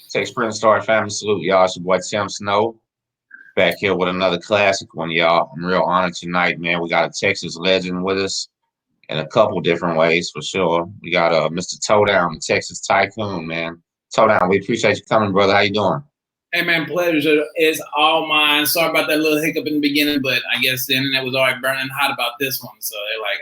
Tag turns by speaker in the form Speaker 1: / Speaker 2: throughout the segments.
Speaker 1: Text Print Star family salute, y'all. It's your boy Tim Snow back here with another classic one, y'all. I'm real honored tonight, man. We got a Texas legend with us in a couple different ways for sure. We got Mr. Towdown, the Texas Tycoon, man. Towdown, we appreciate you coming, brother. How you doing?
Speaker 2: Hey man, pleasure is all mine. Sorry about that little hiccup in the beginning, but I guess the internet was already burning hot about this one, so they're like,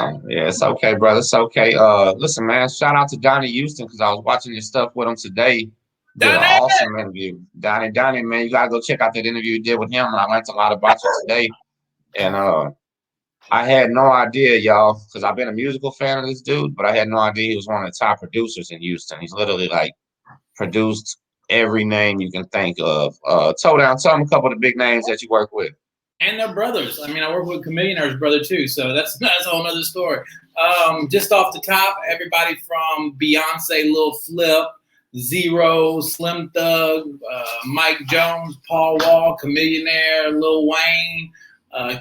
Speaker 2: "Oh,
Speaker 1: Yeah, it's okay, brother. It's okay. Listen, man. Shout out to Donnie Houston because I was watching your stuff with him today. Did an
Speaker 2: Donnie!"
Speaker 1: awesome interview, Donnie, man. You gotta go check out that interview you did with him. And I learned a lot about you today, and I had no idea, y'all, because I've been a musical fan of this dude, but I had no idea he was one of the top producers in Houston. He's literally like produced every name you can think of. Towdown, tell him a couple of the big names that you work with.
Speaker 2: And they're brothers. I mean, I work with Chameleonaire's brother too, so that's a whole nother story. Just off the top, everybody from Beyonce, Lil Flip, Zero, Slim Thug, Mike Jones, Paul Wall, Chameleonaire, Lil Wayne,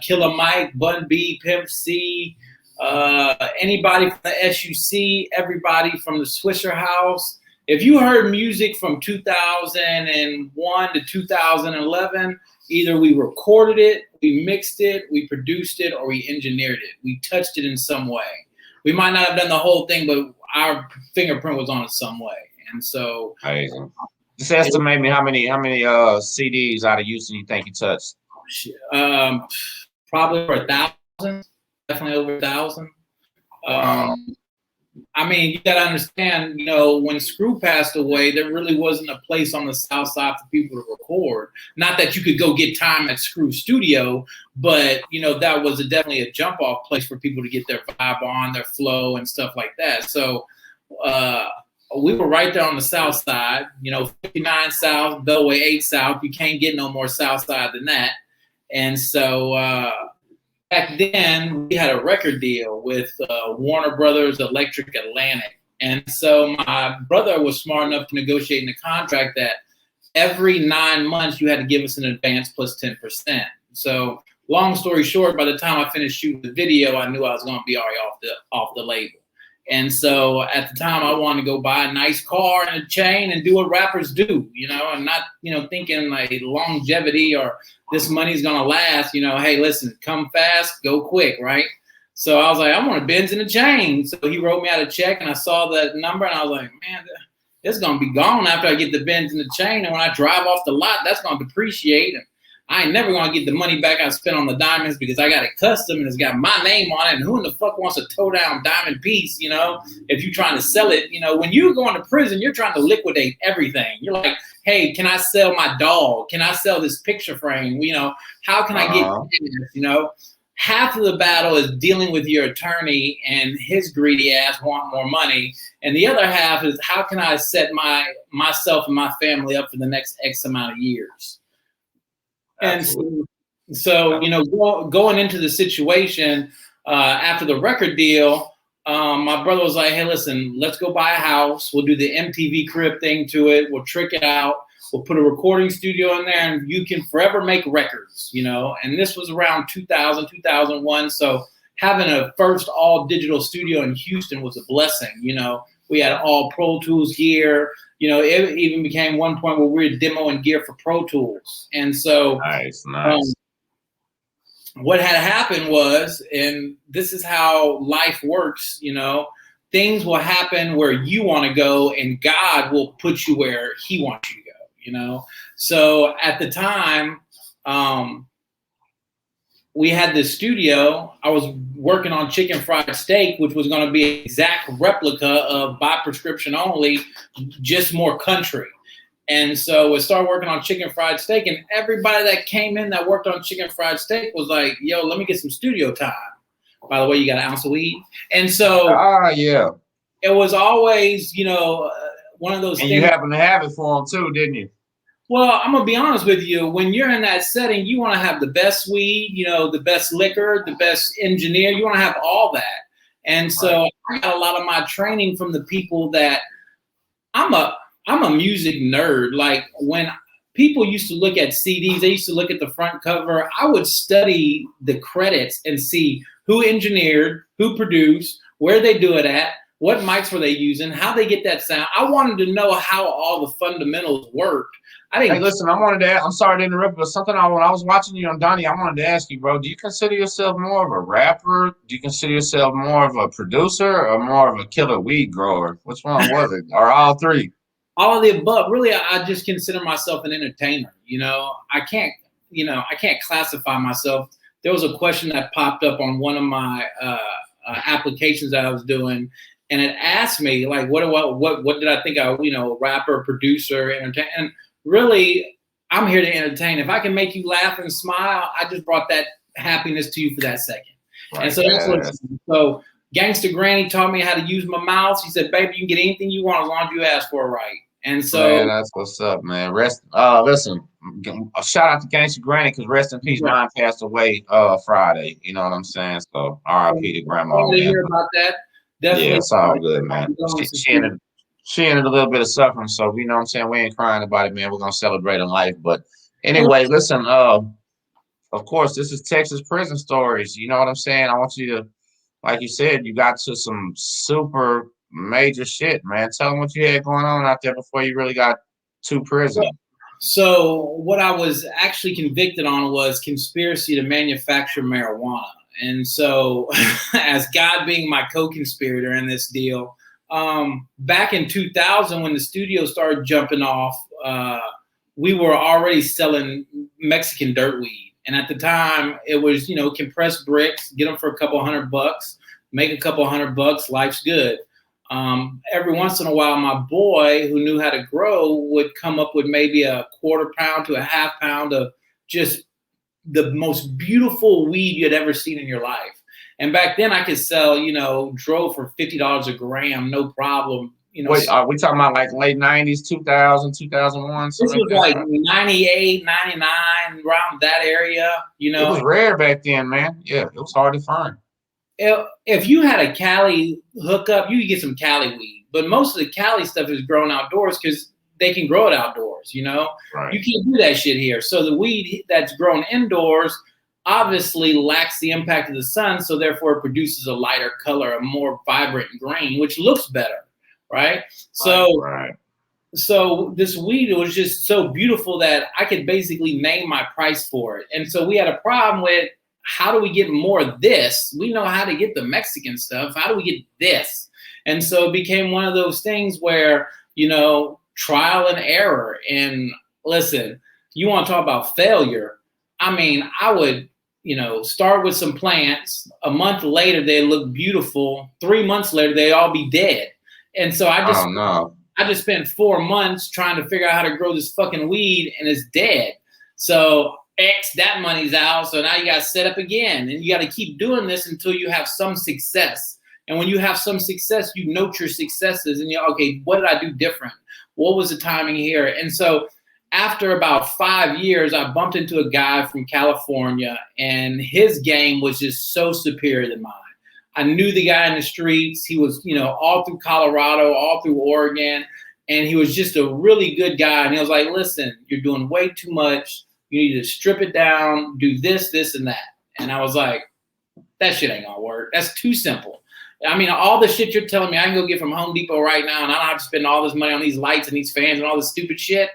Speaker 2: Killer Mike, Bun B, Pimp C, anybody from the SUC, everybody from the Swisher House. If you heard music from 2001 to 2011, either we recorded it, we mixed it, we produced it, or we engineered it. We touched it in some way. We might not have done the whole thing, but our fingerprint was on it some way. And so,
Speaker 1: amazing. Just estimate me how many CDs out of Houston you think you touched?
Speaker 2: Probably over 1,000. Definitely over 1,000.
Speaker 1: Wow.
Speaker 2: I mean, you got to understand, you know, when Screw passed away, there really wasn't a place on the South Side for people to record. Not that you could go get time at Screw Studio, but, you know, that was definitely a jump off place for people to get their vibe on, their flow and stuff like that. So we were right there on the South Side, you know, 59 South, Bellway 8 South. You can't get no more South Side than that. And so back then, we had a record deal with Warner Brothers Electric Atlantic. And so my brother was smart enough to negotiate in the contract that every 9 months you had to give us an advance plus 10%. So long story short, by the time I finished shooting the video, I knew I was going to be already off the label. And so at the time, I wanted to go buy a nice car and a chain and do what rappers do, you know, and not, you know, thinking like longevity or this money's going to last, you know, hey, listen, come fast, go quick, right? So I was like, I want a Benz and a chain. So he wrote me out a check and I saw that number and I was like, man, it's going to be gone after I get the Benz and the chain. And when I drive off the lot, that's going to depreciate. And I ain't never going to get the money back I spent on the diamonds because I got it custom and it's got my name on it. And who in the fuck wants a Towdown diamond piece, you know, if you're trying to sell it? You know, when you go into prison, you're trying to liquidate everything. You're like, hey, can I sell my dog? Can I sell this picture frame? You know, how can I get this? You know, half of the battle is dealing with your attorney and his greedy ass want more money. And the other half is how can I set myself and my family up for the next X amount of years? And so, you know, going into the situation after the record deal, my brother was like, hey, listen, let's go buy a house. We'll do the MTV Crib thing to it. We'll trick it out. We'll put a recording studio in there and you can forever make records, you know. And this was around 2000, 2001. So having a first all digital studio in Houston was a blessing. You know, we had all Pro Tools gear. You know, it even became one point where we were demoing gear for Pro Tools. And so
Speaker 1: nice.
Speaker 2: What had happened was, and this is how life works, you know, things will happen where you want to go and God will put you where he wants you to go, you know. So at the time, we had this studio. I was working on Chicken Fried Steak, which was going to be an exact replica of By Prescription Only, just more country. And so we started working on Chicken Fried Steak, and everybody that came in that worked on Chicken Fried Steak was like, yo, let me get some studio time. By the way, you got an ounce of weed? And so
Speaker 1: yeah,
Speaker 2: it was always, you know, one of those
Speaker 1: and
Speaker 2: things.
Speaker 1: You happened to have it for them too, didn't you?
Speaker 2: Well, I'm going to be honest with you. When you're in that setting, you want to have the best weed, you know, the best liquor, the best engineer. You want to have all that. And so I got a lot of my training from the people that I'm a music nerd. Like when people used to look at CDs, they used to look at the front cover. I would study the credits and see who engineered, who produced, where they do it at, what mics were they using, how they get that sound. I wanted to know how all the fundamentals worked.
Speaker 1: Hey, listen, I'm sorry to interrupt, but when I was watching you on Donnie, I wanted to ask you, bro, do you consider yourself more of a rapper? Do you consider yourself more of a producer or more of a killer weed grower? Which one was it? Or all three?
Speaker 2: All of the above. Really, I just consider myself an entertainer. I can't classify myself. There was a question that popped up on one of my applications that I was doing, and it asked me like, what did I think I, rapper, producer, entertainer? And really, I'm here to entertain. If I can make you laugh and smile, I just brought that happiness to you for that second. Right. And so that's what. So Gangsta Granny taught me how to use my mouth. She said, "Baby, you can get anything you want as long as you ask for it right." And so,
Speaker 1: man, that's what's up, man. Listen, a shout out to Gangsta Granny because rest in peace. Right. Mine passed away Friday. You know what I'm saying? So R.I.P. to Grandma.
Speaker 2: I hear about that. Definitely.
Speaker 1: Yeah, it's all good, man. She ended a little bit of suffering, so you know what I'm saying. We ain't crying about it, man. We're gonna celebrate in life. But anyway, listen. Of course, this is Texas prison stories. You know what I'm saying? I want you to, like you said, you got to some super major shit, man. Tell them what you had going on out there before you really got to prison.
Speaker 2: So what I was actually convicted on was conspiracy to manufacture marijuana. And so as God being my co-conspirator in this deal, back in 2000, when the studio started jumping off, we were already selling Mexican dirt weed. And at the time it was, compressed bricks, get them for a couple $100, make a couple $100, life's good. Every once in a while, my boy who knew how to grow would come up with maybe a quarter pound to a half pound of just the most beautiful weed you had ever seen in your life. And back then I could sell, dro for $50 a gram, no problem.
Speaker 1: Wait, are we talking about like late 90s, 2000, 2001?
Speaker 2: This was like 98, 99, around that area,
Speaker 1: It was rare back then, man. Yeah, it was hard to find.
Speaker 2: If you had a Cali hookup, you could get some Cali weed. But most of the Cali stuff is grown outdoors because they can grow it outdoors, Right. You can't do that shit here. So the weed that's grown indoors obviously lacks the impact of the sun, so therefore it produces a lighter color, a more vibrant green, which looks better, right? So this weed was just so beautiful that I could basically name my price for it. And so we had a problem with, how do we get more of this? We know how to get the Mexican stuff. How do we get this? And so it became one of those things where, trial and error. And listen, you want to talk about failure. I mean, I would, start with some plants. A month later, they look beautiful. 3 months later, they all be dead. And so I just spent 4 months trying to figure out how to grow this fucking weed, and it's dead. So that money's out. So now you got to set up again, and you got to keep doing this until you have some success. And when you have some success, you note your successes and okay, what did I do different? What was the timing here? And so after about 5 years, I bumped into a guy from California, and his game was just so superior than mine. I knew the guy in the streets. He was, all through Colorado, all through Oregon, and he was just a really good guy. And he was like, listen, you're doing way too much. You need to strip it down, do this, this, and that. And I was like, that shit ain't gonna work. That's too simple. I mean, all the shit you're telling me, I can go get from Home Depot right now, and I don't have to spend all this money on these lights and these fans and all this stupid shit.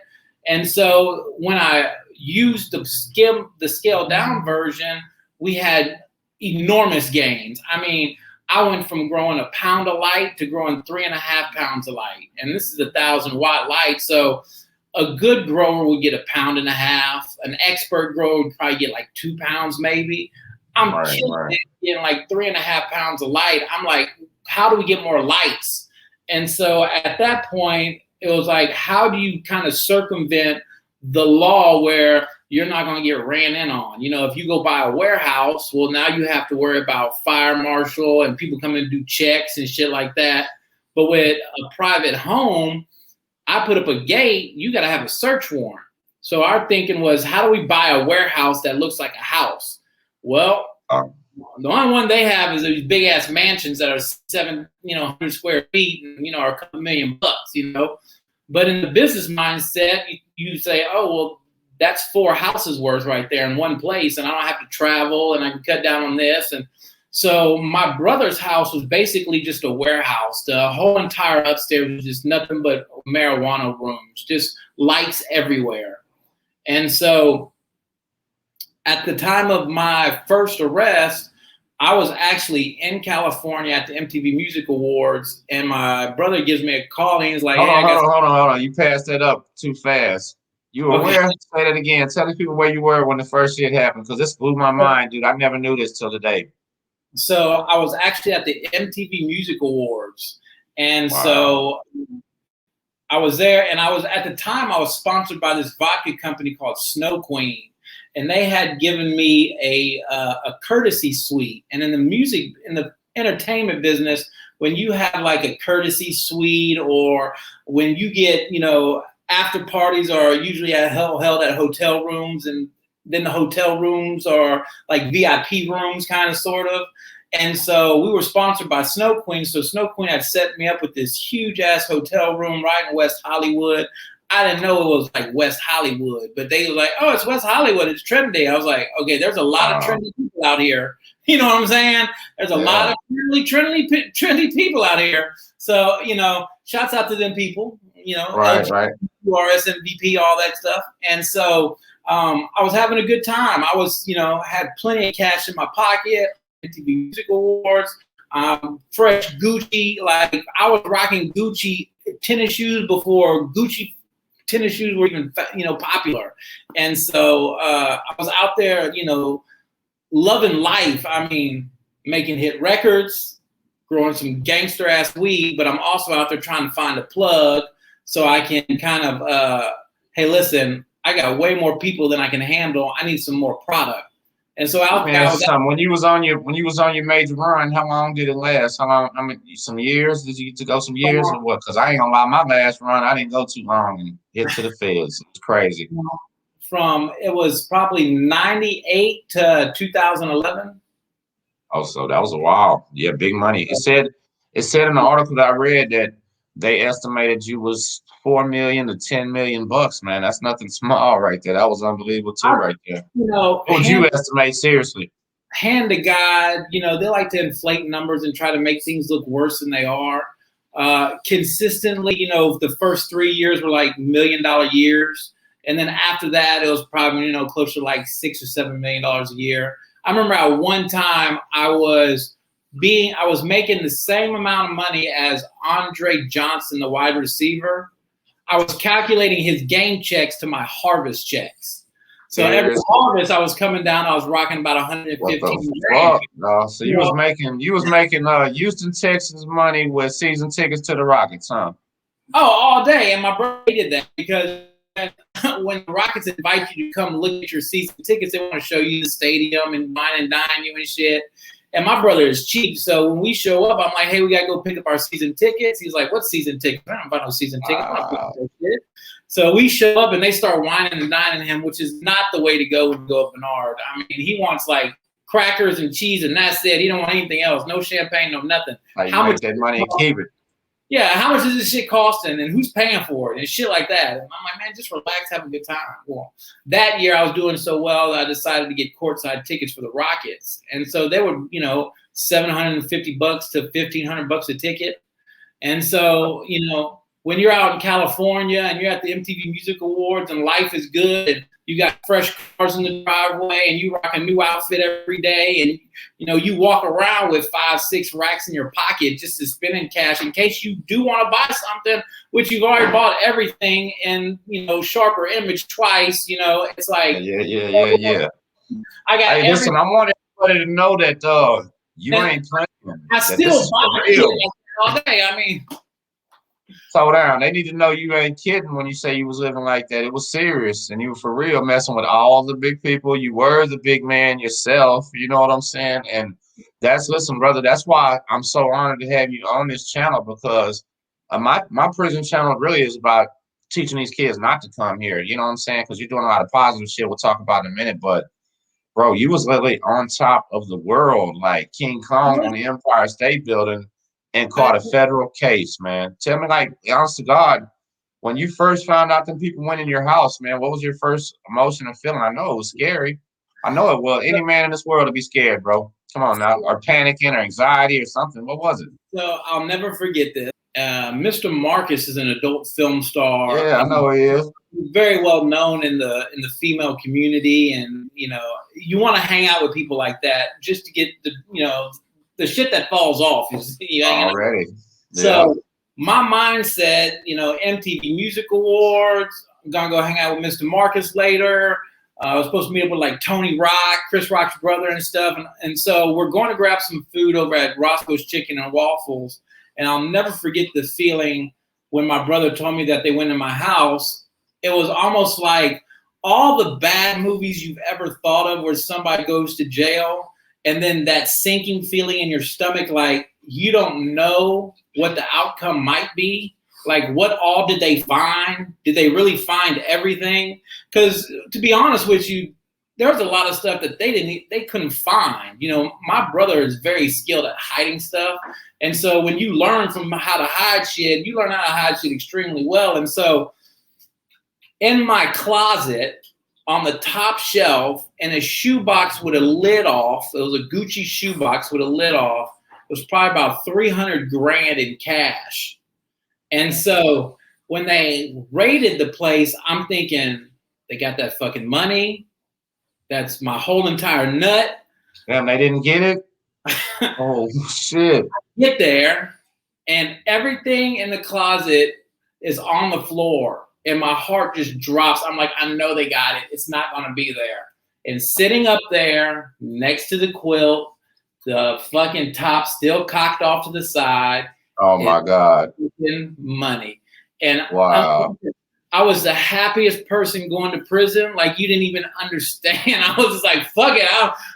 Speaker 2: And so when I used the scaled down version, we had enormous gains. I mean, I went from growing a pound of light to growing 3.5 pounds of light. And this is a 1,000-watt light. So a good grower would get 1.5 pounds. An expert grower would probably get like 2 pounds maybe. I'm getting like 3.5 pounds of light. I'm like, how do we get more lights? And so at that point, it was like, how do you kind of circumvent the law where you're not going to get ran in on? If you go buy a warehouse, well, now you have to worry about fire marshal and people coming to do checks and shit like that. But with a private home, I put up a gate, you got to have a search warrant. So our thinking was, how do we buy a warehouse that looks like a house? Well, the only one they have is these big ass mansions that are 100 square feet and, are a couple $1 million, But in the business mindset, you say, oh, well, that's 4 houses worth right there in one place. And I don't have to travel and I can cut down on this. And So my brother's house was basically just a warehouse. The whole entire upstairs was just nothing but marijuana rooms, just lights everywhere. And so at the time of my first arrest, I was actually in California at the MTV Music Awards, and my brother gives me a call, and he's like,
Speaker 1: Hold
Speaker 2: "Hey,
Speaker 1: on,
Speaker 2: I got."
Speaker 1: hold on. You passed that up too fast. You were
Speaker 2: Okay.
Speaker 1: where? Say that again. Tell the people where you were when the first shit happened, because this blew my mind, dude. I never knew this till today.
Speaker 2: So I was actually at the MTV Music Awards, and
Speaker 1: Wow.
Speaker 2: so I was there, and I was at the time I was sponsored by this vodka company called Snow Queen, and they had given me a courtesy suite. And in the entertainment business, when you have like a courtesy suite, or when you get, after parties are usually held at hotel rooms, and then the hotel rooms are like VIP rooms, kind of, sort of. And so we were sponsored by Snow Queen. So Snow Queen had set me up with this huge ass hotel room right in West Hollywood. I didn't know it was like West Hollywood, but they were like, "Oh, it's West Hollywood. It's trendy." I was like, "Okay, there's a lot of trendy people out here." You know what I'm saying? There's a lot of really trendy people out here. So, shouts out to them people,
Speaker 1: Right.
Speaker 2: RSMVP, all that stuff. And so I was having a good time. I was, had plenty of cash in my pocket. MTV Music Awards, fresh Gucci. Like, I was rocking Gucci tennis shoes before Gucci tennis shoes were even, popular. And so I was out there, loving life. I mean, making hit records, growing some gangster ass weed, but I'm also out there trying to find a plug so I can kind of, hey, listen, I got way more people than I can handle. I need some more product. And so
Speaker 1: when you was on your major run, how long did it last? How long? I mean, some years? Did you get to go some years or what? Because I ain't gonna lie, my last run, I didn't go too long and hit to the feds. It's crazy.
Speaker 2: It was probably 98 to 2011.
Speaker 1: Oh, so that was a while. Yeah, big money. It said in the article that I read that they estimated you was $4 million to $10 million bucks, man. That's nothing small right there. That was unbelievable too, right there. What would you estimate, seriously?
Speaker 2: Hand to God, they like to inflate numbers and try to make things look worse than they are. Consistently, the first 3 years were like $1 million years. And then after that, it was probably, closer to like $6 or $7 million a year. I remember at one time I was making the same amount of money as Andre Johnson, the wide receiver. I was calculating his game checks to my harvest checks. So every harvest I was coming down, I was rocking about 115 grand.
Speaker 1: No, so you was making Houston, Texas money with season tickets to the Rockets, huh?
Speaker 2: Oh, all day. And my brother did that because when the Rockets invite you to come look at your season tickets, they want to show you the stadium and wine and dine you and shit. And my brother is cheap. So when we show up, I'm like, "Hey, we got to go pick up our season tickets." He's like, "What season tickets?" "I don't buy no season tickets." So we show up and they start whining and dining him, which is not the way to go when you go up Bernard. I mean, he wants like crackers and cheese and that's it. He don't want anything else. No champagne, no nothing.
Speaker 1: How much that money and keep it?
Speaker 2: Yeah, how much is this shit costing and who's paying for it and shit like that? And I'm like, man, just relax, have a good time. Well, that year I was doing so well that I decided to get courtside tickets for the Rockets. And so they were, $750 to $1,500 a ticket. And so, when you're out in California and you're at the MTV Music Awards and life is good and you got fresh cars in the driveway and you rock a new outfit every day and, you walk around with 5-6 racks in your pocket just to spend in cash in case you do want to buy something, which you've already bought everything in, sharper image twice, it's like.
Speaker 1: Yeah. Listen, I want everybody to know that you ain't playing.
Speaker 2: I still buy it all day. I mean.
Speaker 1: Towdown. They need to know you ain't kidding when you say you was living like that. It was serious, and you were for real messing with all the big people. You were the big man yourself. You know what I'm saying? And listen, brother. That's why I'm so honored to have you on this channel because my prison channel really is about teaching these kids not to come here. You know what I'm saying? Because you're doing a lot of positive shit. We'll talk about in a minute, but. Bro, you was literally on top of the world, like King Kong on the Empire State Building, and caught a federal case, man. Tell me, like, honest to God, when you first found out that people went in your house, man, what was your first emotion and feeling? I know it was scary. I know it was. Any man in this world would be scared, bro. Come on now, or panicking or anxiety or something. What was it?
Speaker 2: So I'll never forget this. Mr. Marcus is an adult film star.
Speaker 1: Yeah, I know he is.
Speaker 2: Very well known in the female community, and you want to hang out with people like that just to get the shit that falls off is
Speaker 1: Already.
Speaker 2: So my mindset, MTV Music Awards. I'm gonna go hang out with Mr. Marcus later. I was supposed to meet up with like Tony Rock, Chris Rock's brother and stuff. And so we're going to grab some food over at Roscoe's Chicken and Waffles. And I'll never forget the feeling when my brother told me that they went to my house. It was almost like all the bad movies you've ever thought of where somebody goes to jail, and then that sinking feeling in your stomach, like you don't know what the outcome might be. Like, what all did they find? Did they really find everything? Because to be honest with you, there was a lot of stuff that they couldn't find. My brother is very skilled at hiding stuff. And so when you learn from how to hide shit, you learn how to hide shit extremely well. And so in my closet on the top shelf, in a shoebox with a lid off, it was a Gucci shoebox with a lid off, it was probably about 300 grand in cash. And so when they raided the place, I'm thinking they got that fucking money. That's my whole entire nut.
Speaker 1: Damn, they didn't get it? Oh, shit.
Speaker 2: Get there, and everything in the closet is on the floor, and my heart just drops. I'm like, I know they got it. It's not going to be there. And sitting up there next to the quilt, the fucking top still cocked off to the side.
Speaker 1: Oh my God.
Speaker 2: Money. And
Speaker 1: wow.
Speaker 2: I was the happiest person going to prison. Like, you didn't even understand. I was just like, fuck it.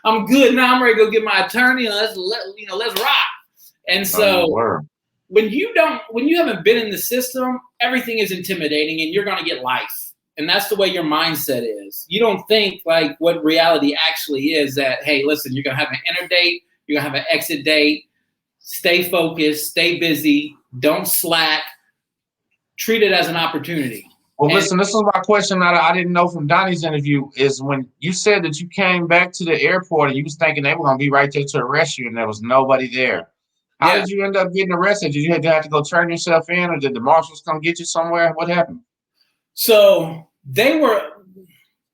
Speaker 2: I'm good now. I'm ready to go get my attorney and let's rock. And so when you haven't been in the system, everything is intimidating and you're going to get life. And that's the way your mindset is. You don't think like what reality actually is, that, hey, listen, you're going to have an enter date. You're going to have an exit date. Stay focused, stay busy, don't slack, treat it as an opportunity.
Speaker 1: Well, listen, this is my question that I didn't know from Donnie's interview is when you said that you came back to the airport and you was thinking they were going to be right there to arrest you and there was nobody there. How did you end up getting arrested? Did you have to go turn yourself in, or did the marshals come get you somewhere? What happened?
Speaker 2: So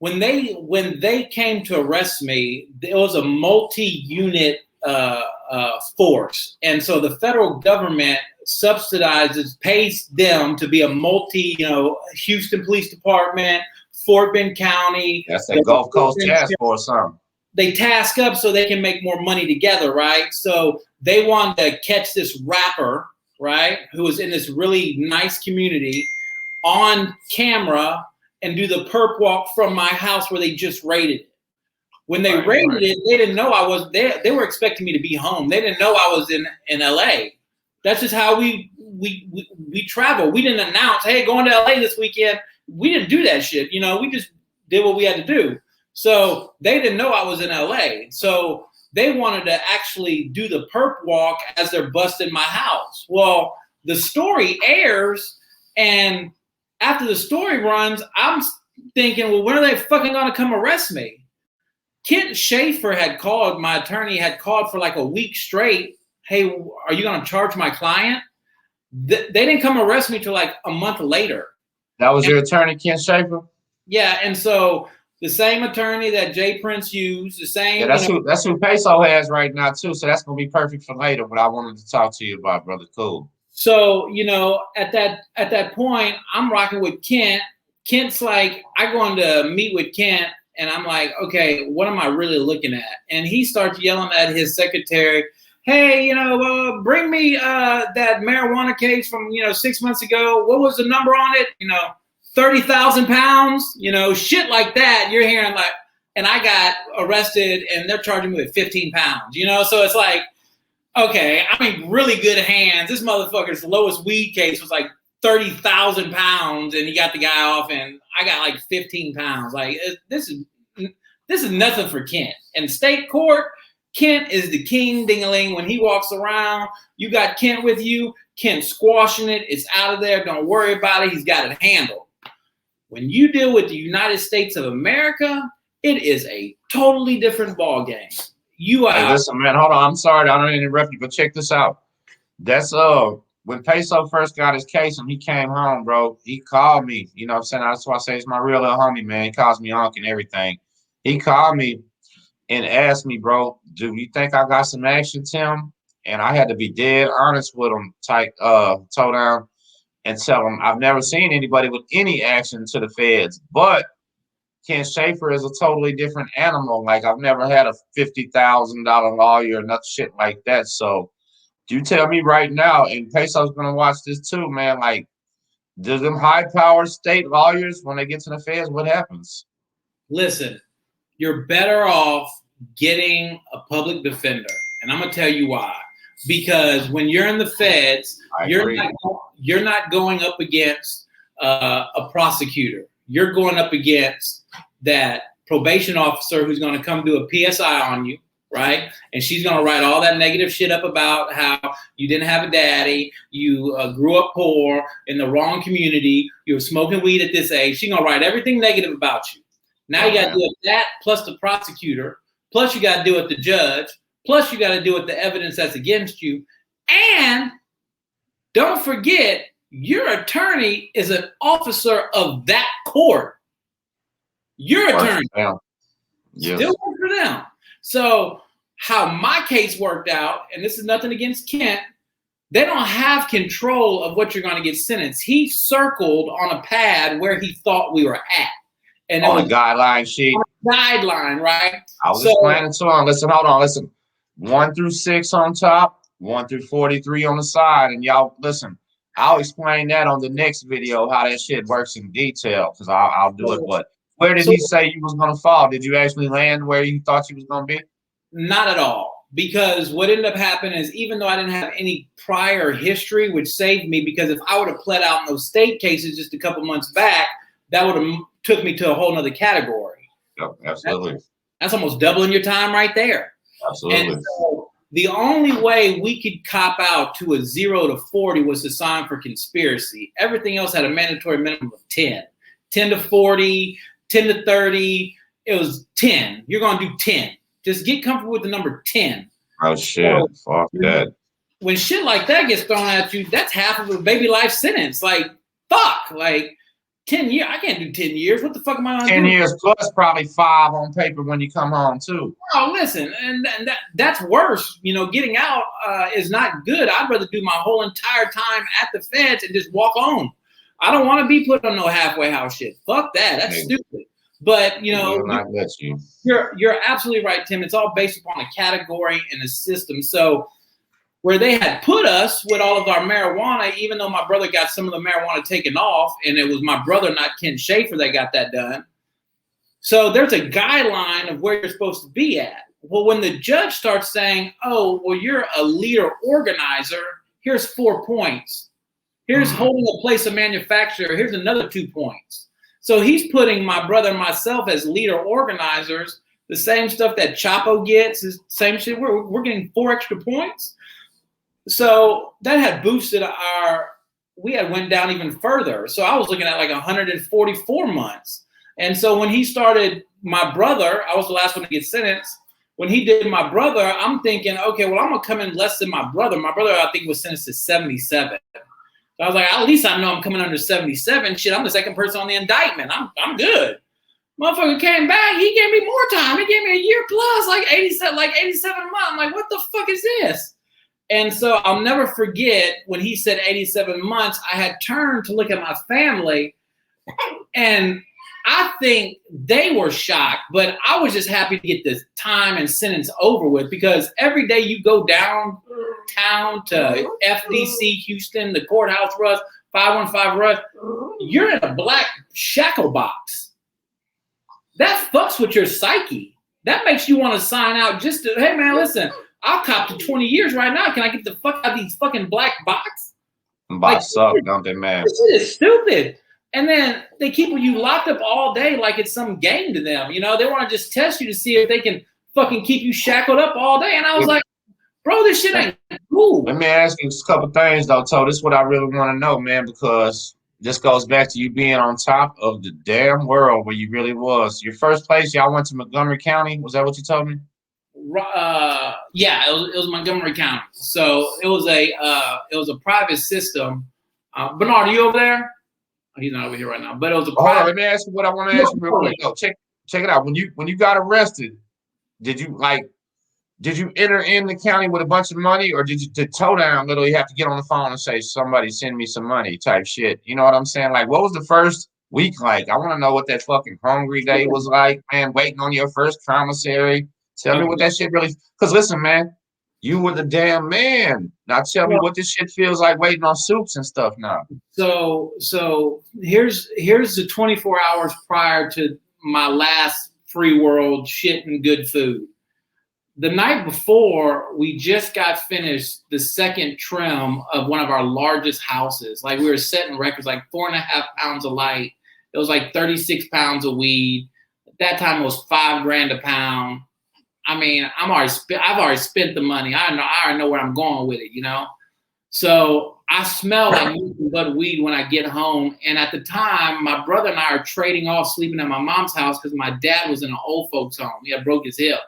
Speaker 2: when they came to arrest me, it was a multi-unit force. And so the federal government pays them to be a Houston Police Department, Fort Bend County.
Speaker 1: That's a Gulf Coast task force, something.
Speaker 2: They task up so they can make more money together, right? So they wanted to catch this rapper, right, who was in this really nice community on camera and do the perp walk from my house where they just raided it. When they raided it, they didn't know I was there. They were expecting me to be home. They didn't know I was in LA. That's just how we travel. We didn't announce, hey, going to LA this weekend. We didn't do that shit. We just did what we had to do. So they didn't know I was in LA. So they wanted to actually do the perp walk as they're busting my house. Well, the story airs, and after the story runs, I'm thinking, well, when are they fucking gonna come arrest me? Kent Schaefer my attorney had called for like a week straight. Hey, are you going to charge my client? They didn't come arrest me till like a month later.
Speaker 1: That was your attorney, Kent Schaefer?
Speaker 2: Yeah. And so the same attorney that Jay Prince used, the same.
Speaker 1: Yeah, that's who Peso has right now too. So that's going to be perfect for later, what I wanted to talk to you about, brother. Cool.
Speaker 2: So, at that point, I'm rocking with Kent. Kent's like, I go on to meet with Kent. And I'm like, okay, what am I really looking at? And he starts yelling at his secretary, hey, bring me that marijuana case from, 6 months ago. What was the number on it? 30,000 pounds, shit like that. You're hearing like, and I got arrested and they're charging me with 15 pounds, So it's like, okay, I'm in really good hands. This motherfucker's lowest weed case was like 30,000 pounds, and he got the guy off, and I got like 15 pounds. Like, this is nothing for Kent. In state court, Kent is the king ding-a-ling. When he walks around, you got Kent with you. Kent squashing it. It's out of there. Don't worry about it. He's got it handled. When you deal with the United States of America, it is a totally different ball game. You
Speaker 1: Hey, listen, man, hold on. I'm sorry, I don't interrupt you, but check this out. That's when Peso first got his case and he came home, bro, he called me. You know what I'm saying? That's why I say he's my real little homie, man. He calls me Unc and everything. He called me and asked me, bro, do you think I got some action, Tim? And I had to be dead honest with him, Towdown, and tell him I've never seen anybody with any action to the feds. But Ken Schaefer is a totally different animal. Like I've never had a $50,000 lawyer or nothing shit like that. So you tell me right now, and Peso's gonna watch this too, man. Like, do them high-powered state lawyers when they get to the feds, what happens?
Speaker 2: Listen, you're better off getting a public defender, and I'm gonna tell you why. Because when you're in the feds, you're not going up against a prosecutor. You're going up against that probation officer who's going to come do a PSI on you, right? And she's going to write all that negative shit up about how you didn't have a daddy, you grew up poor in the wrong community, you were smoking weed at this age. She's going to write everything negative about you. Now you got to deal with that plus the prosecutor, plus you got to deal with the judge, plus you got to deal with the evidence that's against you. And don't forget, your attorney is an officer of that court. Your attorney still works for them. So how my case worked out, and this is nothing against Kent, they don't have control of what you're going to get sentenced. He circled on a pad where he thought we were at. And
Speaker 1: on a guideline sheet.
Speaker 2: Guideline, right?
Speaker 1: I was explaining to him, listen, hold on, listen. 1 through 6 on top, 1 through 43 on the side. And y'all, listen, I'll explain that on the next video, how that shit works in detail, because I'll do it. But where did he say you was going to fall? Did you actually land where you thought you was going to be?
Speaker 2: Not at all. Because what ended up happening is, even though I didn't have any prior history, which saved me, because if I would have pled out in those state cases just a couple months back, that would have took me to a whole nother category.
Speaker 1: Yep, absolutely.
Speaker 2: That's almost doubling your time right there.
Speaker 1: Absolutely.
Speaker 2: And so the only way we could cop out to a 0 to 40 was to sign for conspiracy. Everything else had a mandatory minimum of 10. 10 to 40, 10 to 30. It was 10. You're going to do 10. Just get comfortable with the number 10.
Speaker 1: Oh, shit. So, fuck that.
Speaker 2: When shit like that gets thrown at you, that's half of a baby life sentence. Like, fuck. Like, 10 years. I can't do 10 years. What the fuck am I going to do?
Speaker 1: 10 years plus probably 5 on paper when you come home, too.
Speaker 2: Oh, listen. And that's worse. You know, getting out is not good. I'd rather do my whole entire time at the feds and just walk on. I don't want to be put on no halfway house shit. Fuck that. That's stupid. But, you know, you're absolutely right, Tim. It's all based upon a category and a system. So where they had put us with all of our marijuana, even though my brother got some of the marijuana taken off, and it was my brother, not Ken Schaefer, that got that done. So there's a guideline of where you're supposed to be at. Well, when the judge starts saying, oh, well, you're a leader organizer, here's 4 points. Here's holding a place of manufacture. Here's another 2 points. So he's putting my brother and myself as leader organizers. The same stuff that Chapo gets is the same shit. We're getting 4 extra points. So that had boosted we had went down even further. So I was looking at like 144 months. And so when he started my brother, I was the last one to get sentenced. When he did my brother, I'm thinking, okay, well, I'm going to come in less than my brother. My brother, I think, was sentenced to 77. So I was like, at least I know I'm coming under 77. Shit, I'm the second person on the indictment. I'm good. Motherfucker came back. He gave me more time. He gave me a year plus, like 87 months. I'm like, what the fuck is this? And so I'll never forget when he said 87 months, I had turned to look at my family, and I think they were shocked, but I was just happy to get this time and sentence over with, because every day you go downtown to FDC, Houston, the courthouse rush, 515 rush, you're in a black shackle box. That fucks with your psyche. That makes you want to sign out just to, hey man, listen, I'll cop to 20 years right now. Can I get the fuck out of these fucking black box?
Speaker 1: Box suck, don't they, man?
Speaker 2: This shit is stupid. And then they keep you locked up all day like it's some game to them. You know, they want to just test you to see if they can fucking keep you shackled up all day. And I was like, bro, this shit ain't cool.
Speaker 1: Let me ask you a couple things, though, Toe. This is what I really want to know, man, because this goes back to you being on top of the damn world where you really was. Your first place, y'all went to Montgomery County. Was that what you told me?
Speaker 2: Yeah, it was Montgomery County. So it was a private system. Bernard, are you over there? Oh, he's not over here right now. But it was a
Speaker 1: Hold on,
Speaker 2: private.
Speaker 1: let me ask you what I want to ask you real quick. No, check it out. When you got arrested, did you enter in the county with a bunch of money, or did Towdown literally have to get on the phone and say, somebody send me some money type shit? You know what I'm saying? Like, what was the first week like? I want to know what that fucking hungry day was like, man, waiting on your first commissary. Tell me what that shit really, because listen, man, you were the damn man. Now tell me what this shit feels like waiting on soups and stuff now.
Speaker 2: So here's the 24 hours prior to my last free world shit and good food. The night before, we just got finished the second trim of one of our largest houses. Like, we were setting records, like 4.5 pounds of light. It was like 36 pounds of weed. At that time, it was $5 a pound. I mean, I've already spent the money. I already know where I'm going with it, you know? So I smell like nothing but weed when I get home. And at the time, my brother and I are trading off sleeping at my mom's house because my dad was in an old folks home. He had broke his hip.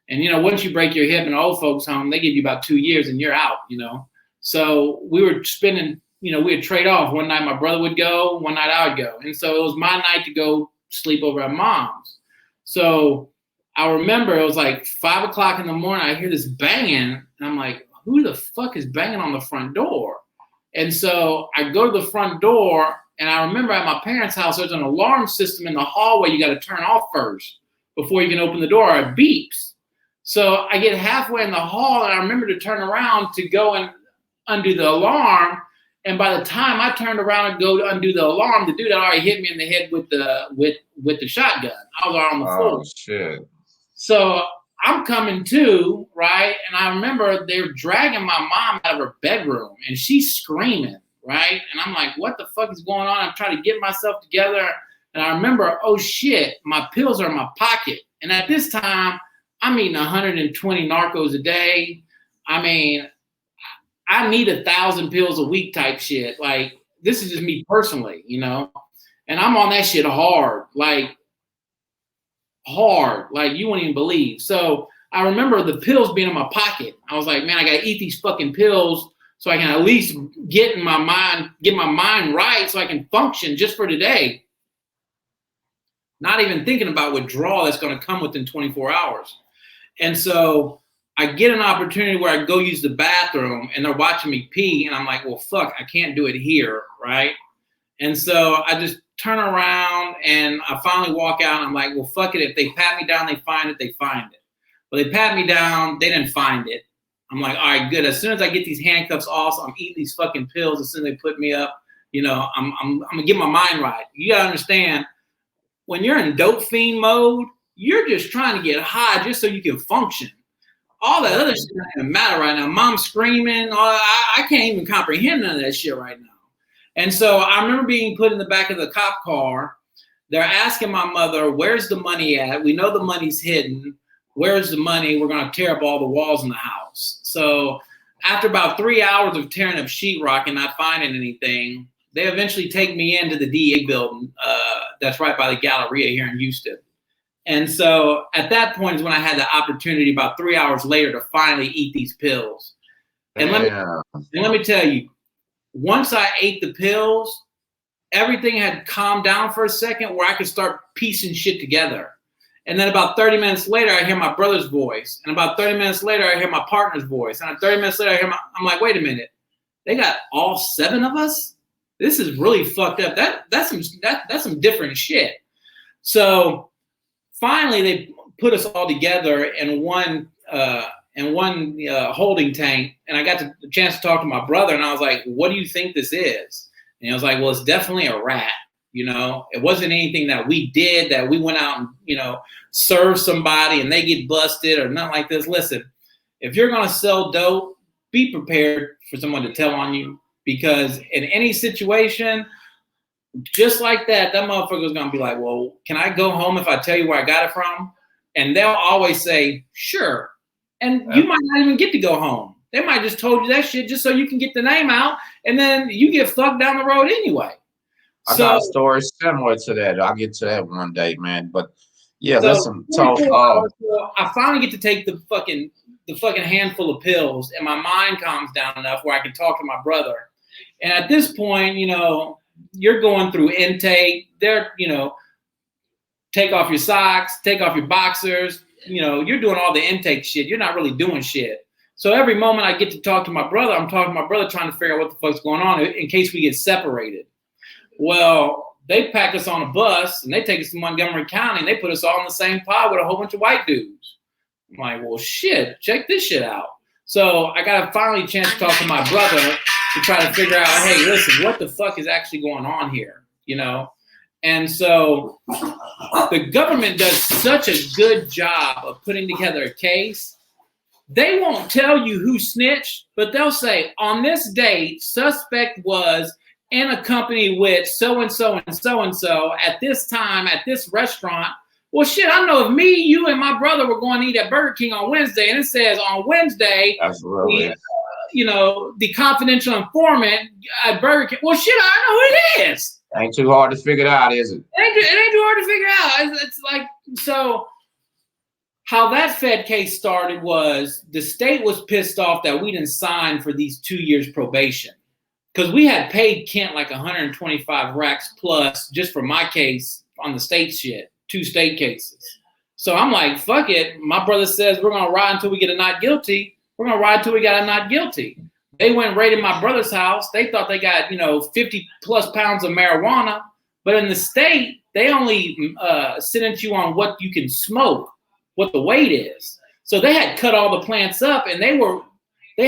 Speaker 2: And, you know, once you break your hip in an old folks home, they give you about 2 years and you're out, you know. So we were spending, you know, we'd trade off. One night my brother would go, one night I would go. And so it was my night to go sleep over at mom's. So I remember it was like 5 o'clock in the morning. I hear this banging. And I'm like, who the fuck is banging on the front door? And so I go to the front door. And I remember at my parents' house, there's an alarm system in the hallway you got to turn off first before you can open the door. It beeps. So I get halfway in the hall, and I remember to turn around to go and undo the alarm. And by the time I turned around and go to undo the alarm, the dude had already hit me in the head with the shotgun. I was on the floor.
Speaker 1: Oh shit!
Speaker 2: So I'm coming to, right, and I remember they were dragging my mom out of her bedroom, and she's screaming, right, and I'm like, what the fuck is going on? I'm trying to get myself together, and I remember, oh shit, my pills are in my pocket, and at this time, I'm eating 120 narcos a day. I mean, I need 1,000 pills a week type shit. Like, this is just me personally, you know? And I'm on that shit hard, like you wouldn't even believe. So I remember the pills being in my pocket. I was like, man, I got to eat these fucking pills so I can at least get my mind right so I can function just for today. Not even thinking about withdrawal that's going to come within 24 hours. And so I get an opportunity where I go use the bathroom and they're watching me pee. And I'm like, well, fuck, I can't do it here. Right. And so I just turn around and I finally walk out. And I'm like, well, fuck it. If they pat me down, they find it. But they pat me down. They didn't find it. I'm like, all right, good. As soon as I get these handcuffs off, I'm eating these fucking pills. As soon as they put me up, you know, I'm going to get my mind right. You got to understand, when you're in dope fiend mode, you're just trying to get high just so you can function. All that other shit doesn't matter right now. Mom's screaming. I can't even comprehend none of that shit right now. And so I remember being put in the back of the cop car. They're asking my mother, where's the money at? We know the money's hidden. Where's the money? We're going to tear up all the walls in the house. So after about 3 hours of tearing up sheetrock and not finding anything, they eventually take me into the DA building that's right by the Galleria here in Houston. And so at that point is when I had the opportunity about 3 hours later to finally eat these pills. And let me tell you, once I ate the pills, everything had calmed down for a second where I could start piecing shit together. And then about 30 minutes later, I hear my brother's voice. And about 30 minutes later, I hear my partner's voice. And 30 minutes later, I'm like, wait a minute. They got all 7 of us? This is really fucked up. That's some different shit. So finally, they put us all together in one holding tank, and I got the chance to talk to my brother, and I was like, "What do you think this is?" And he was like, "Well, it's definitely a rat. You know, it wasn't anything that we did, that we went out and, you know, serve somebody and they get busted or nothing like this. Listen, if you're gonna sell dope, be prepared for someone to tell on you, because in any situation." Just like that motherfucker's gonna be like, well, can I go home if I tell you where I got it from? And they'll always say, sure. And you might not even get to go home. They might just told you that shit just so you can get the name out, and then you get fucked down the road anyway.
Speaker 1: I got a story similar to that. I'll get to that one day, man. But Yeah,
Speaker 2: So,
Speaker 1: listen. So,
Speaker 2: so I finally get to take the fucking handful of pills, and my mind calms down enough where I can talk to my brother. And at this point, you know, you're going through intake. They're, you know, take off your socks, take off your boxers. You know, you're doing all the intake shit. You're not really doing shit. So every moment I get to talk to my brother, I'm talking to my brother trying to figure out what the fuck's going on in case we get separated. Well, they pack us on a bus and they take us to Montgomery County and they put us all in the same pod with a whole bunch of white dudes. I'm like, well, shit, check this shit out. So I got finally a chance to talk to my brother to try to figure out, hey, listen, what the fuck is actually going on here, you know? And so the government does such a good job of putting together a case. They won't tell you who snitched, but they'll say, on this date, suspect was in a company with so-and-so and so-and-so at this time at this restaurant. Well, shit, I know if me, you, and my brother were going to eat at Burger King on Wednesday, and it says on Wednesday, you know, the confidential informant at Burger King. Well, shit, I know who it is.
Speaker 1: Ain't too hard to figure it out, is it?
Speaker 2: It ain't too hard to figure out. It's like, so how that Fed case started was the state was pissed off that we didn't sign for these 2 years probation. Because we had paid Kent like 125 racks plus just for my case on the state shit, 2 state cases. So I'm like, fuck it. My brother says we're going to ride until we get a not guilty. We're going to ride until we got a not guilty. They went and raided my brother's house. They thought they got, you know, 50 plus pounds of marijuana. But in the state, they only sentence you on what you can smoke, what the weight is. So they had cut all the plants up and they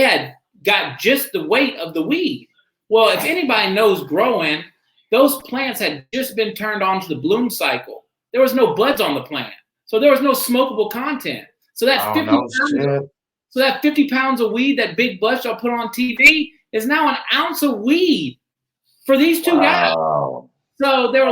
Speaker 2: had got just the weight of the weed. Well, if anybody knows growing, those plants had just been turned on to the bloom cycle. There was no buds on the plant. So there was no smokable content. So that 50 pounds of weed that Big Butch y'all put on TV is now an ounce of weed for these 2 guys. So they were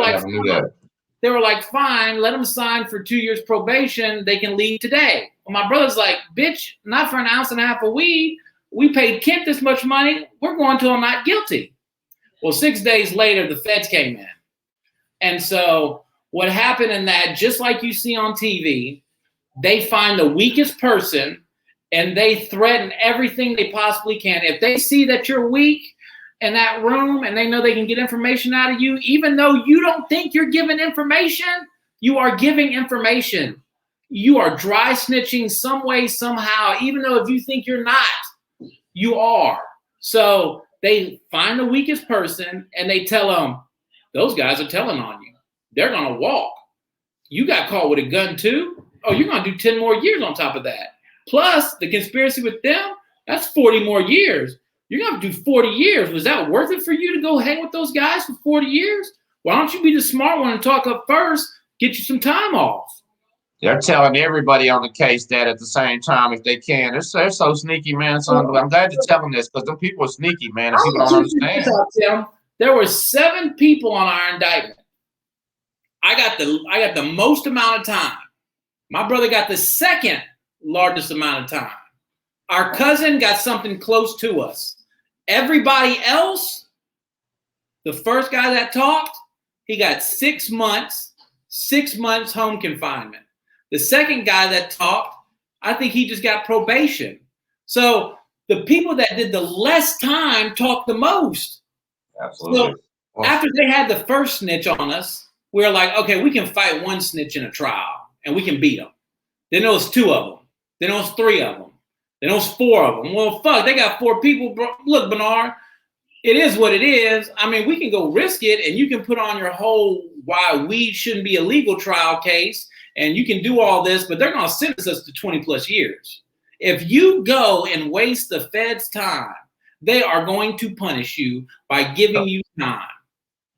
Speaker 2: like, fine, let them sign for 2 years probation. They can leave today. Well, my brother's like, bitch, not for an ounce and a half of weed. We paid Kent this much money. We're going to him not guilty. Well, 6 days later, the feds came in. And so what happened in that, just like you see on TV, they find the weakest person and they threaten everything they possibly can. If they see that you're weak in that room and they know they can get information out of you, even though you don't think you're giving information, you are giving information. You are dry snitching some way, somehow, even though if you think you're not, you are. So they find the weakest person and they tell them, those guys are telling on you. They're going to walk. You got caught with a gun too? Oh, you're going to do 10 more years on top of that. Plus the conspiracy with them, that's 40 more years. You're going to do 40 years. Was that worth it for you to go hang with those guys for 40 years? Why don't you be the smart one and talk up first, get you some time off?
Speaker 1: They're telling everybody on the case that at the same time if they can. They're so sneaky, man. Son, but I'm glad you're telling this because them people are sneaky, man, and people don't understand.
Speaker 2: There were 7 people on our indictment. I got the most amount of time. My brother got the second largest amount of time. Our cousin got something close to us. Everybody else, the first guy that talked, he got 6 months, 6 months home confinement. The second guy that talked, I think he just got probation. So the people that did the less time talked the most.
Speaker 1: Absolutely.
Speaker 2: So after they had the first snitch on us, we were like, okay, we can fight one snitch in a trial and we can beat them. Then there was 2 of them. Then there was 3 of them. Then there was 4 of them. Well, fuck, they got 4 people. Bro. Look, Bernard, it is what it is. I mean, we can go risk it and you can put on your whole why weed shouldn't be a legal trial case and you can do all this, but they're going to sentence us to 20 plus years. If you go and waste the feds' time, they are going to punish you by giving you time.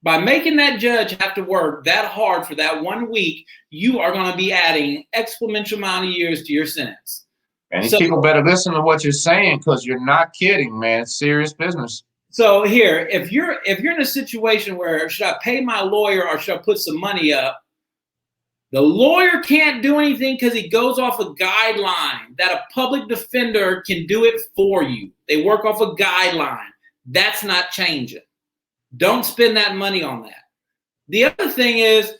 Speaker 2: By making that judge have to work that hard for that 1 week, you are going to be adding exponential amount of years to your sentence.
Speaker 1: And these people better listen to what you're saying because you're not kidding, man. It's serious business.
Speaker 2: So here, if you're in a situation where should I pay my lawyer or should I put some money up? The lawyer can't do anything because he goes off a guideline that a public defender can do it for you. They work off a guideline. That's not changing. Don't spend that money on that. The other thing is,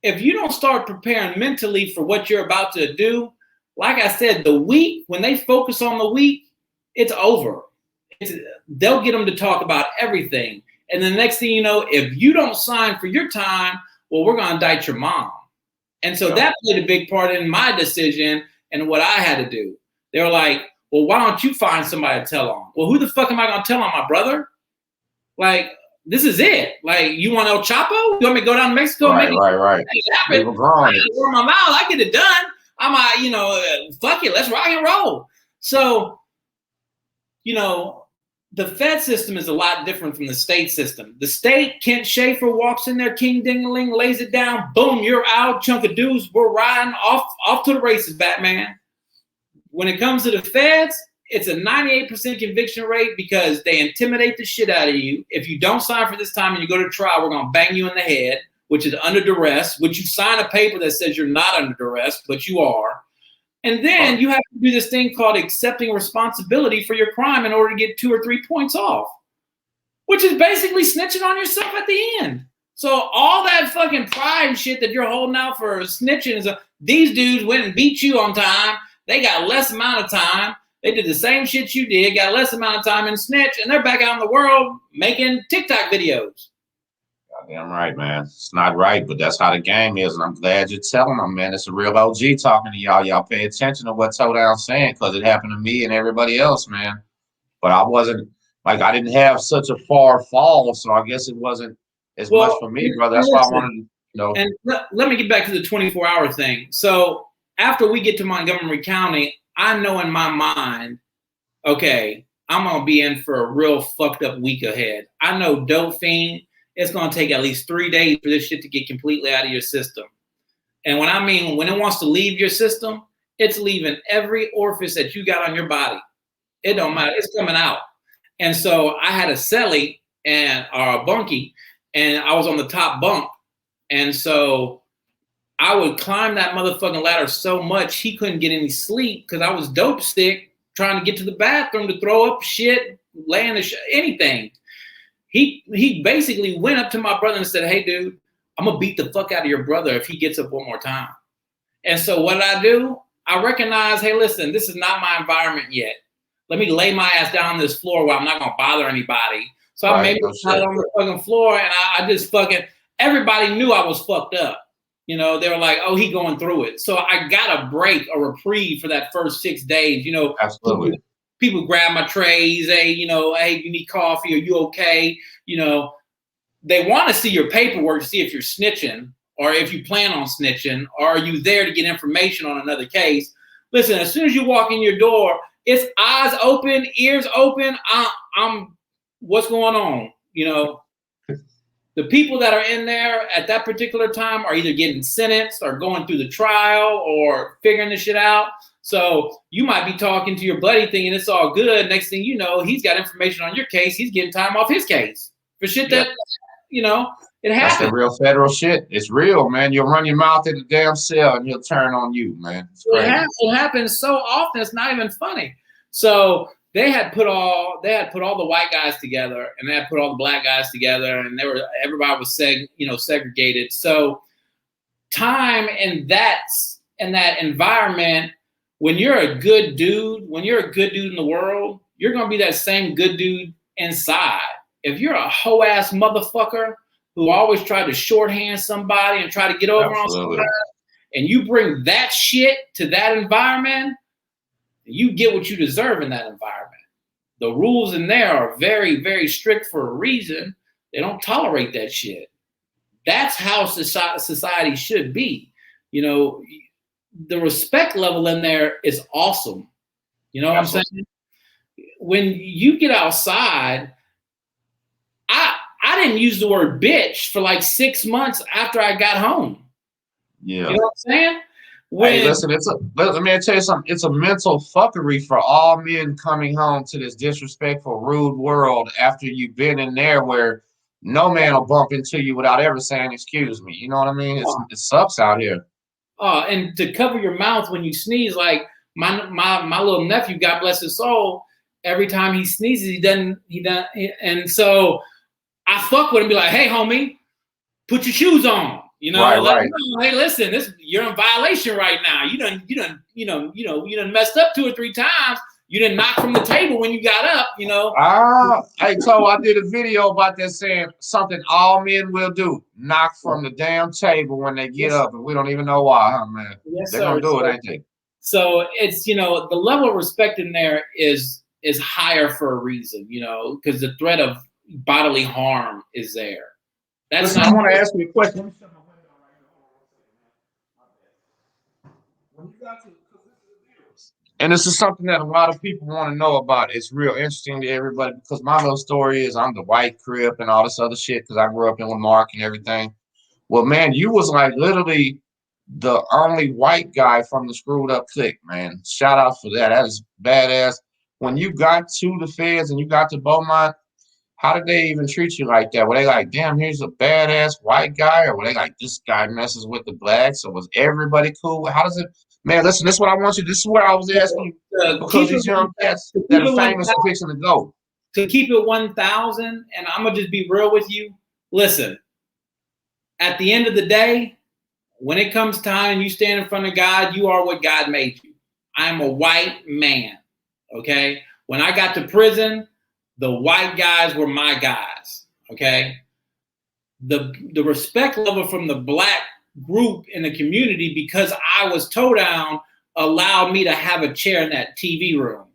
Speaker 2: if you don't start preparing mentally for what you're about to do, like I said, the week, when they focus on the week, it's over. They'll get them to talk about everything. And the next thing you know, if you don't sign for your time, well, we're going to indict your mom. And so that played a big part in my decision and what I had to do. They were like, well, why don't you find somebody to tell on? Well, who the fuck am I going to tell on? My brother? Like, this is it. Like, you want El Chapo? You want me to go down to Mexico?
Speaker 1: Right.
Speaker 2: People growing it. Where my mouth, I get it done. I'm fuck it, let's rock and roll. So, the Fed system is a lot different from the state system. The state, Kent Schaefer walks in there, king ding-a-ling, lays it down, boom, you're out, chunk of dudes, we're riding off to the races, Batman. When it comes to the Feds, it's a 98% conviction rate because they intimidate the shit out of you. If you don't sign for this time and you go to trial, we're going to bang you in the head, which is under duress, which you sign a paper that says you're not under duress, but you are. And then you have to do this thing called accepting responsibility for your crime in order to get 2 or 3 points off, which is basically snitching on yourself at the end. So all that fucking pride and shit that you're holding out for snitching is these dudes went and beat you on time. They got less amount of time. They did the same shit you did, got less amount of time and snitch, and they're back out in the world making TikTok videos.
Speaker 1: Goddamn right, man. It's not right, but that's how the game is, and I'm glad you're telling them, man. It's a real OG talking to y'all. Y'all pay attention to what Towdown's saying, because it happened to me and everybody else, man. But I wasn't, like, I didn't have such a far fall, so I guess it wasn't as much for me, brother. That's why I wanted to,
Speaker 2: And let me get back to the 24-hour thing. So after we get to Montgomery County, I know in my mind, okay, I'm going to be in for a real fucked up week ahead. I know dope fiend, it's going to take at least 3 days for this shit to get completely out of your system. And when it wants to leave your system, it's leaving every orifice that you got on your body. It don't matter. It's coming out. And so I had a cellie or a bunkie, and I was on the top bunk. And so I would climb that motherfucking ladder so much he couldn't get any sleep because I was dope sick trying to get to the bathroom to throw up shit, lay in the anything. He basically went up to my brother and said, hey, dude, I'm going to beat the fuck out of your brother if he gets up one more time. And so what did I do? I recognized, hey, listen, this is not my environment yet. Let me lay my ass down on this floor where I'm not going to bother anybody. So I made it on the fucking floor, and I just fucking, everybody knew I was fucked up. They were like, oh, he going through it. So I got a break, a reprieve for that first 6 days.
Speaker 1: Absolutely.
Speaker 2: People grab my trays, hey, hey, you need coffee, are you okay? They want to see your paperwork to see if you're snitching or if you plan on snitching, or are you there to get information on another case? Listen, as soon as you walk in your door, it's eyes open, ears open. I'm what's going on? The people that are in there at that particular time are either getting sentenced or going through the trial or figuring this shit out. So you might be talking to your buddy thinking it's all good. Next thing you know, he's got information on your case. He's getting time off his case for shit that, it happens.
Speaker 1: That's the real federal shit. It's real, man. You'll run your mouth in the damn cell and he'll turn on you, man.
Speaker 2: It happens so often. It's not even funny. So they had put all the white guys together, and they had put all the black guys together, and everybody was segregated. So time in that environment, when you're a good dude in the world, you're gonna be that same good dude inside. If you're a hoe ass motherfucker who always try to shorthand somebody and try to get over on somebody, and you bring that shit to that environment, you get what you deserve in that environment. The rules in there are very, very strict for a reason. They don't tolerate that shit. That's how society should be. The respect level in there is awesome. You know what I'm saying? When you get outside, I didn't use the word bitch for like 6 months after I got home.
Speaker 1: Yeah.
Speaker 2: You know what I'm saying?
Speaker 1: Hey, listen, let me tell you something. It's a mental fuckery for all men coming home to this disrespectful, rude world after you've been in there where no man will bump into you without ever saying, excuse me. You know what I mean? It sucks out here.
Speaker 2: And to cover your mouth when you sneeze, like my little nephew, God bless his soul, every time he sneezes, he doesn't, and so I fuck with him, be like, hey, homie, put your shoes on. You know, like, no, hey, listen, you're in violation right now. You done messed up 2 or 3 times. You didn't knock from the table when you got up, you know.
Speaker 1: I did a video about that saying something all men will do. Knock from the damn table when they get up, and we don't even know why, huh, man?
Speaker 2: Yes,
Speaker 1: They're gonna do it, ain't they?
Speaker 2: So it's, you know, the level of respect in there is higher for a reason, you know, because the threat of bodily harm is there.
Speaker 1: Listen, I want to ask you a question. And this is something that a lot of people want to know about. It's real interesting to everybody because my little story is I'm the white crip and all this other shit because I grew up in Lamarck and everything. Well, man, you was like literally the only white guy from the screwed up clique, man. Shout out for that. That is badass. When you got to the feds and you got to Beaumont, how did they even treat you like that? Were they like, damn, here's a badass white guy? Or were they like, this guy messes with the blacks? Or was everybody cool? How does it, man, listen, this is what I want you, this is what I was asking you. Because these young cats that are famous are fixing to go.
Speaker 2: To keep it 1,000, and I'm going to just be real with you. Listen, at the end of the day, when it comes time and you stand in front of God, you are what God made you. I'm a white man, okay? When I got to prison, the white guys were my guys, okay? The respect level from the black group in the community, because I was Towdown, allowed me to have a chair in that TV room.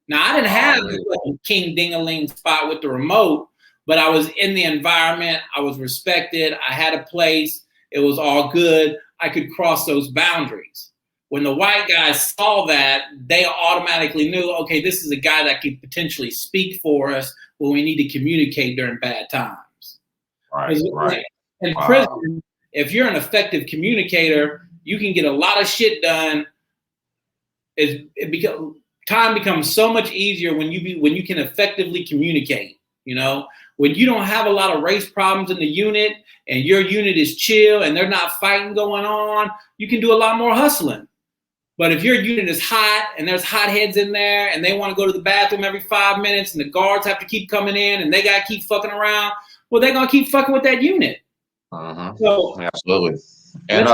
Speaker 2: Now, I didn't have the king ding-a-ling spot with the remote, but I was in the environment. I was respected. I had a place. It was all good. I could cross those boundaries. When the white guys saw that, they automatically knew, okay, this is a guy that could potentially speak for us when we need to communicate during bad times.
Speaker 1: Right.
Speaker 2: In prison, if you're an effective communicator, you can get a lot of shit done. Time becomes so much easier when you can effectively communicate. You know, when you don't have a lot of race problems in the unit and your unit is chill and they're not fighting going on, you can do a lot more hustling. But if your unit is hot and there's hotheads in there and they want to go to the bathroom every 5 minutes and the guards have to keep coming in and they got to keep fucking around, well, they're going to keep fucking with that unit.
Speaker 1: So, absolutely. And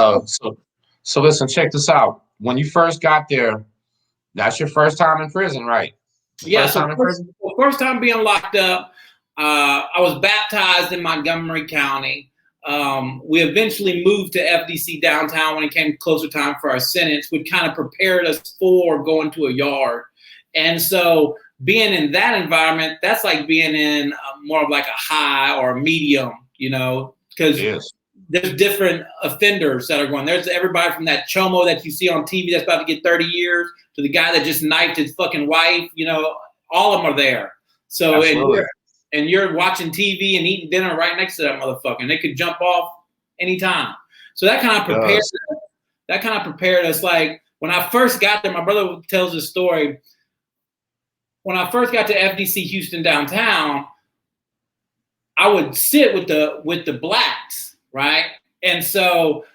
Speaker 1: so listen, check this out. When you first got there, that's your first time in prison, right?
Speaker 2: First time being locked up. I was baptized in Montgomery County. We eventually moved to FDC downtown when it came closer time for our sentence, which kind of prepared us for going to a yard. And so being in that environment, that's like being in more of like a high or a medium, you know, because there's different offenders that are going. There's everybody from that chomo that you see on TV that's about to get 30 years to the guy that just knifed his fucking wife, you know, all of them are there. So, and you're watching TV and eating dinner right next to that motherfucker, and they could jump off anytime. So that kind of prepared us. Like when I first got there, my brother tells this story. When I first got to FDC Houston downtown, I would sit with the blacks, right? And so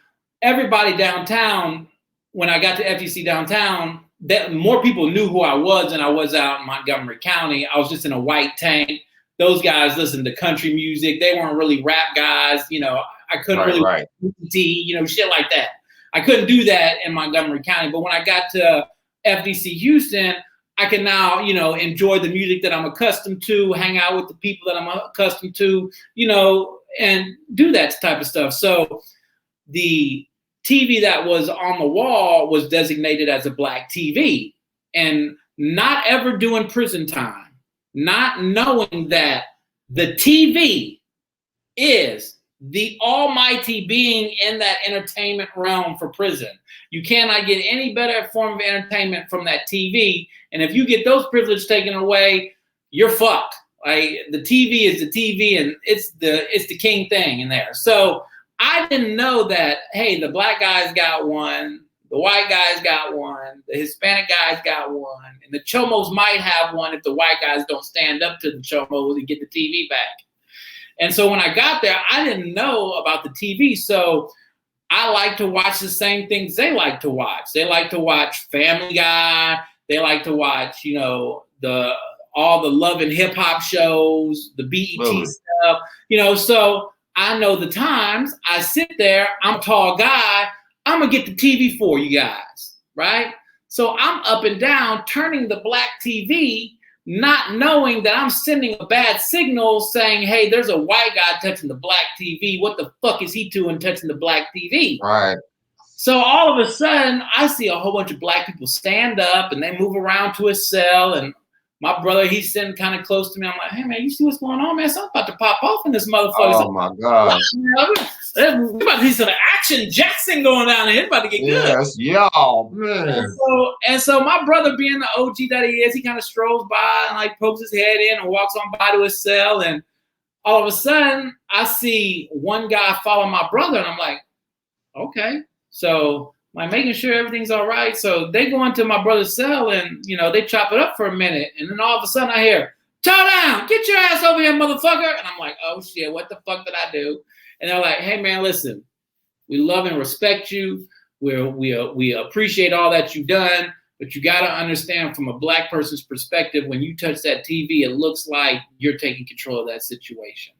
Speaker 2: everybody downtown, when I got to FDC downtown, that more people knew who I was than I was out in Montgomery County. I was just in a white tank. Those guys listened to country music. They weren't really rap guys. You know, I couldn't you know, shit like that. I couldn't do that in Montgomery County. But when I got to FDC Houston, I can now, you know, enjoy the music that I'm accustomed to, hang out with the people that I'm accustomed to, you know, and do that type of stuff. So the TV that was on the wall was designated as a black TV, and not ever doing prison time, not knowing that the TV is the almighty being in that entertainment realm for prison. You cannot get any better form of entertainment from that TV. And if you get those privileges taken away, you're fucked. Like the TV is the TV, and it's the king thing in there. So I didn't know that, hey, the black guys got one, the white guys got one, the Hispanic guys got one, and the chomos might have one if the white guys don't stand up to the chomos and get the TV back. And so when I got there, I didn't know about the TV. So I like to watch the same things they like to watch. They like to watch Family Guy. They like to watch, you know, all the love and hip hop shows, the BET stuff, you know. So I know the times. I sit there. I'm a tall guy. I'm gonna get the TV for you guys, right? So I'm up and down turning the black TV, not knowing that I'm sending a bad signal saying, hey, there's a white guy touching the black TV. What the fuck is he doing touching the black TV?
Speaker 1: Right.
Speaker 2: So all of a sudden, I see a whole bunch of black people stand up and they move around to a cell. And my brother, he's sitting kind of close to me. I'm like, hey, man, you see what's going on, man? Something's about to pop off in this motherfucker.
Speaker 1: Oh, my God.
Speaker 2: There's about to be some action Jackson going down there. It's about to get good.
Speaker 1: Yes, y'all, man.
Speaker 2: And so my brother, being the OG that he is, he kind of strolls by and like pokes his head in and walks on by to his cell. And all of a sudden, I see one guy follow my brother. And I'm like, okay. So like making sure everything's all right. So they go into my brother's cell and, you know, they chop it up for a minute. And then all of a sudden I hear, Towdown, get your ass over here, motherfucker. And I'm like, oh shit, what the fuck did I do? And they're like, hey man, listen, we love and respect you. We appreciate all that you've done, but you got to understand from a black person's perspective, when you touch that TV, it looks like you're taking control of that situation.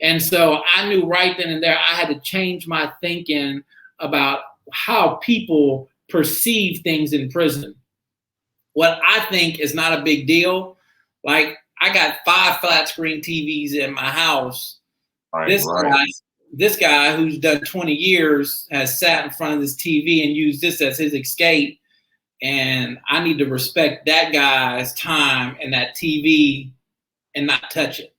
Speaker 2: And so I knew right then and there, I had to change my thinking about how people perceive things in prison. What I think is not a big deal. Like I got 5 flat screen TVs in my house. This guy who's done 20 years has sat in front of this TV and used this as his escape. And I need to respect that guy's time and that TV and not touch it.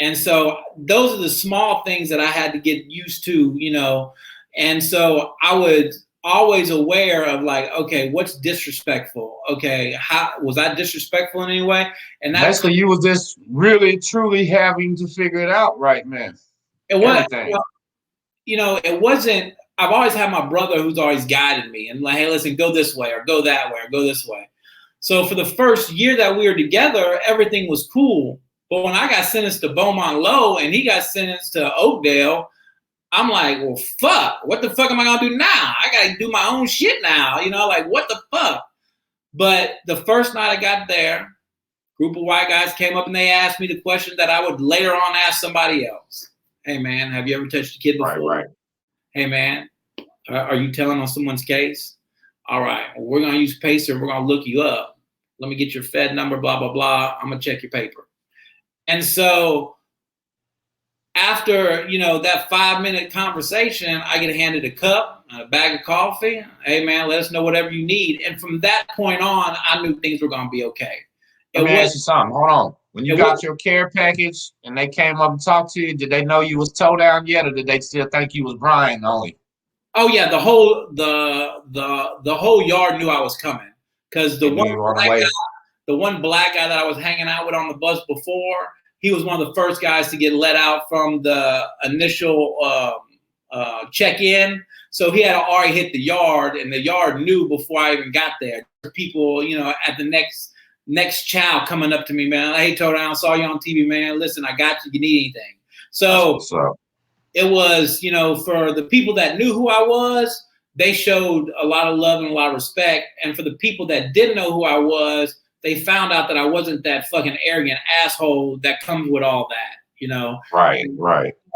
Speaker 2: And so those are the small things that I had to get used to, you know. And so I was always aware of like, okay, what's disrespectful? Okay, how was I disrespectful in any way? And that's
Speaker 1: basically you was just really truly having to figure it out, right, man?
Speaker 2: It was, you know, it wasn't. I've always had my brother who's always guided me and like, hey, listen, go this way or go that way or go this way. So for the first year that we were together, everything was cool. But when I got sentenced to Beaumont Low and he got sentenced to Oakdale, I'm like, well, fuck, what the fuck am I gonna do now? I gotta do my own shit now, you know, like what the fuck? But the first night I got there, group of white guys came up and they asked me the question that I would later on ask somebody else. Hey man, have you ever touched a kid before?
Speaker 1: Right.
Speaker 2: Hey man, are you telling on someone's case? All right, well, we're gonna use Pacer, we're gonna look you up. Let me get your Fed number, blah, blah, blah. I'm gonna check your paper. And so after, you know, that 5-minute conversation, I get handed a cup, a bag of coffee. Hey, man, let us know whatever you need. And from that point on, I knew things were going to be okay.
Speaker 1: Let me ask you something. Hold on. When you got your care package and they came up and talked to you, did they know you was Towdown yet, or did they still think you was Brian only?
Speaker 2: Oh yeah, the whole yard knew I was coming because the one black guy that I was hanging out with on the bus before, he was one of the first guys to get let out from the initial check-in. So he had already hit the yard, and the yard knew before I even got there. People, you know, at the next chow coming up to me, man. Hey, Towdown, saw you on TV, man. Listen, I got you. You need anything? So it was, you know, for the people that knew who I was, they showed a lot of love and a lot of respect. And for the people that didn't know who I was, they found out that I wasn't that fucking arrogant asshole that comes with all that, you know?
Speaker 1: Right.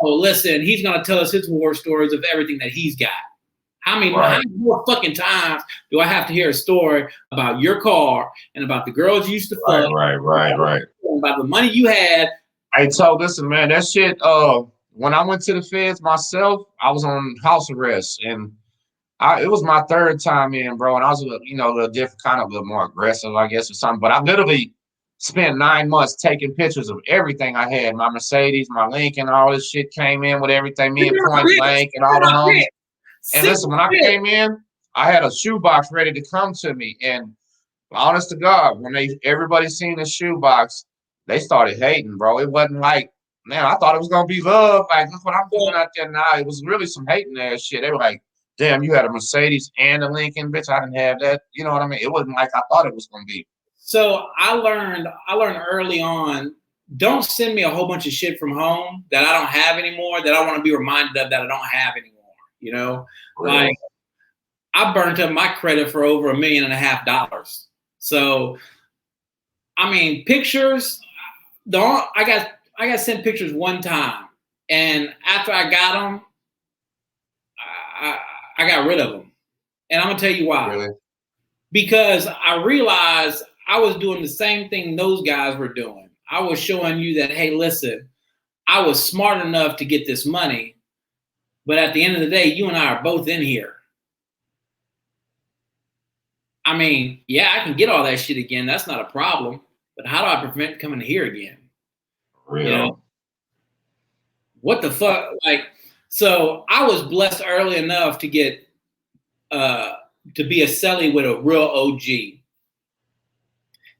Speaker 2: Oh, listen, he's going to tell us his war stories of everything that he's got. How many more fucking times do I have to hear a story about your car and about the girls you used to fuck?
Speaker 1: Right.
Speaker 2: About the money you had.
Speaker 1: Hey, listen, man, that shit, when I went to the feds myself, I was on house arrest, and it was my 3rd time in, bro, and I was, you know, a little different, kind of a little more aggressive, I guess, or something. But I literally spent 9 months taking pictures of everything I had. My Mercedes, my Lincoln, all this shit came in with everything, me and Point Blank and all the homies. And listen, when I came in, I had a shoebox ready to come to me. And honest to God, when everybody seen the shoebox, they started hating, bro. It wasn't like, man, I thought it was gonna be love. Like, look what I'm doing out there now. It was really some hating ass shit. They were like, damn, you had a Mercedes and a Lincoln, bitch. I didn't have that. You know what I mean? It wasn't like I thought it was gonna be.
Speaker 2: So I learned early on, don't send me a whole bunch of shit from home that I don't have anymore, that I want to be reminded of that I don't have anymore. You know,
Speaker 1: really?
Speaker 2: Like I burnt up my credit for over $1.5 million. So, I mean, pictures. I got sent pictures one time, And after I got them, I got rid of them. And I'm gonna tell you why.
Speaker 1: Really?
Speaker 2: Because I realized I was doing the same thing those guys were doing. I was showing you that, hey, listen, I was smart enough to get this money, but at the end of the day, you and I are both in here. I mean, yeah, I can get all that shit again. That's not a problem. But how do I prevent coming here again?
Speaker 1: Real.
Speaker 2: You know? What the fuck? Like, so I was blessed early enough to get to be a celly with a real OG.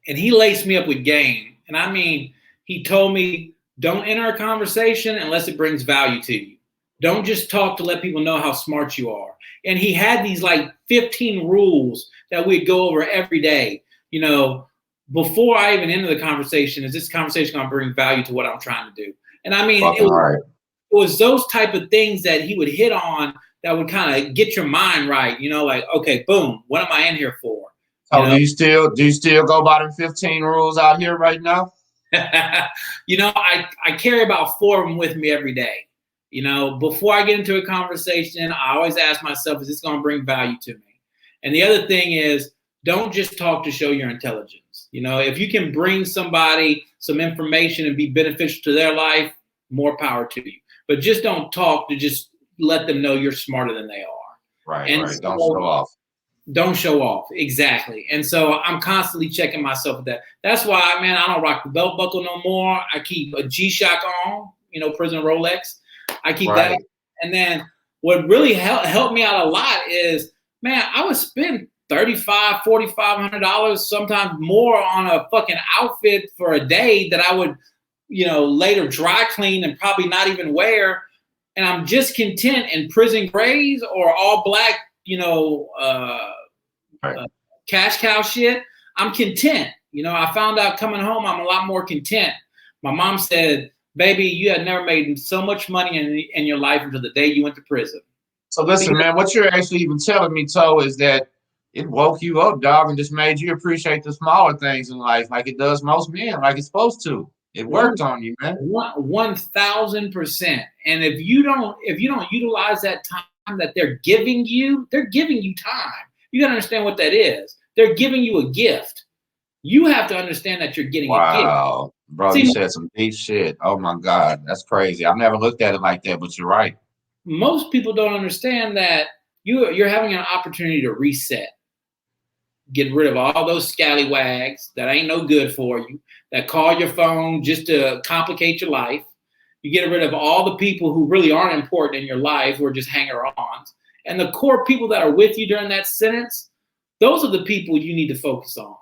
Speaker 2: And he laced me up with game. And I mean, he told me, don't enter a conversation unless it brings value to you. Don't just talk to let people know how smart you are. And he had these like 15 rules that we'd go over every day. You know, before I even enter the conversation, is this conversation going to bring value to what I'm trying to do? And I mean, it was those type of things that he would hit on that would kind of get your mind right. You know, like, okay, boom, what am I in here for?
Speaker 1: So do you still go by them 15 rules out here right now?
Speaker 2: You know, I carry about 4 of them with me every day. You know, before I get into a conversation, I always ask myself, is this going to bring value to me? And the other thing is, don't just talk to show your intelligence. You know, if you can bring somebody some information and be beneficial to their life, more power to you. But just don't talk to just let them know you're smarter than they are.
Speaker 1: Right,
Speaker 2: and
Speaker 1: right.
Speaker 2: So,
Speaker 1: don't show off.
Speaker 2: Don't show off. Exactly. And so I'm constantly checking myself with that. That's why, man, I don't rock the belt buckle no more. I keep a G-Shock on, you know, prison Rolex. I keep that. And then what really helped me out a lot is, man, I would spend $3,500, $4,500, sometimes more on a fucking outfit for a day that I would, you know, later dry clean and probably not even wear. And I'm just content in prison grays or all black, you know, cash cow shit. I'm content. You know, I found out coming home, I'm a lot more content. My mom said, baby, you had never made so much money in your life until the day you went to prison.
Speaker 1: So listen, man, what you're actually even telling me, Toe, is that it woke you up, dog, and just made you appreciate the smaller things in life like it does most men, like it's supposed to. It worked on you, man.
Speaker 2: 1,000%. And if you don't utilize that time that they're giving you time. You gotta understand what that is. They're giving you a gift. You have to understand that you're getting a gift.
Speaker 1: Wow, bro, you said some deep shit. Oh my God, that's crazy. I've never looked at it like that, but you're right.
Speaker 2: Most people don't understand that you're having an opportunity to reset. Get rid of all those scallywags that ain't no good for you, that call your phone just to complicate your life. You get rid of all the people who really aren't important in your life, who are just hanger-ons. And the core people that are with you during that sentence, those are the people you need to focus on.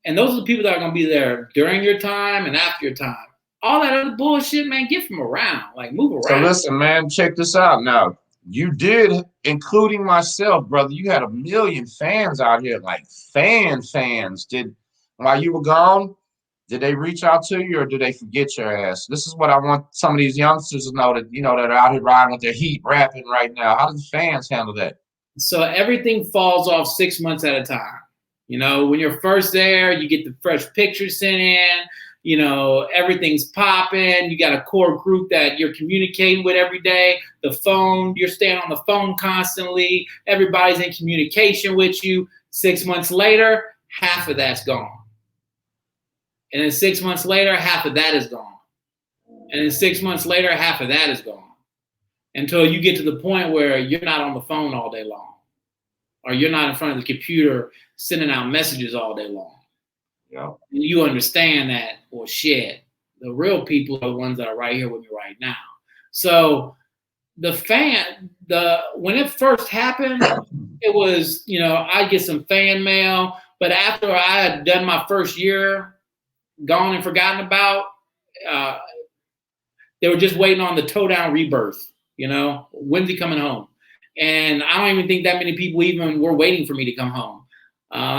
Speaker 2: And those are the people that are going to be there during your time and after your time. All that other bullshit, man, get from around. Like, move around.
Speaker 1: So listen, man, check this out now. You did, including myself, brother, you had 1 million fans out here, like fans. While you were gone, did they reach out to you or did they forget your ass? This is what I want some of these youngsters to know, that, you know, that are out here riding with their heat rapping right now. How do the fans handle that?
Speaker 2: So everything falls off 6 months at a time. You know, when you're first there, you get the fresh pictures sent in. You know, everything's popping. You got a core group that you're communicating with every day. The phone, you're staying on the phone constantly. Everybody's in communication with you. 6 months later, half of that's gone. And then 6 months later, half of that is gone. And then 6 months later, half of that is gone. Until you get to the point where you're not on the phone all day long. Or you're not in front of the computer sending out messages all day long.
Speaker 1: Yeah.
Speaker 2: You understand that, well, shit, the real people are the ones that are right here with me right now. So when it first happened, it was, you know, I get some fan mail, but after I had done my first year, gone and forgotten about, they were just waiting on the Towdown rebirth, you know, when's he coming home? And I don't even think that many people even were waiting for me to come home.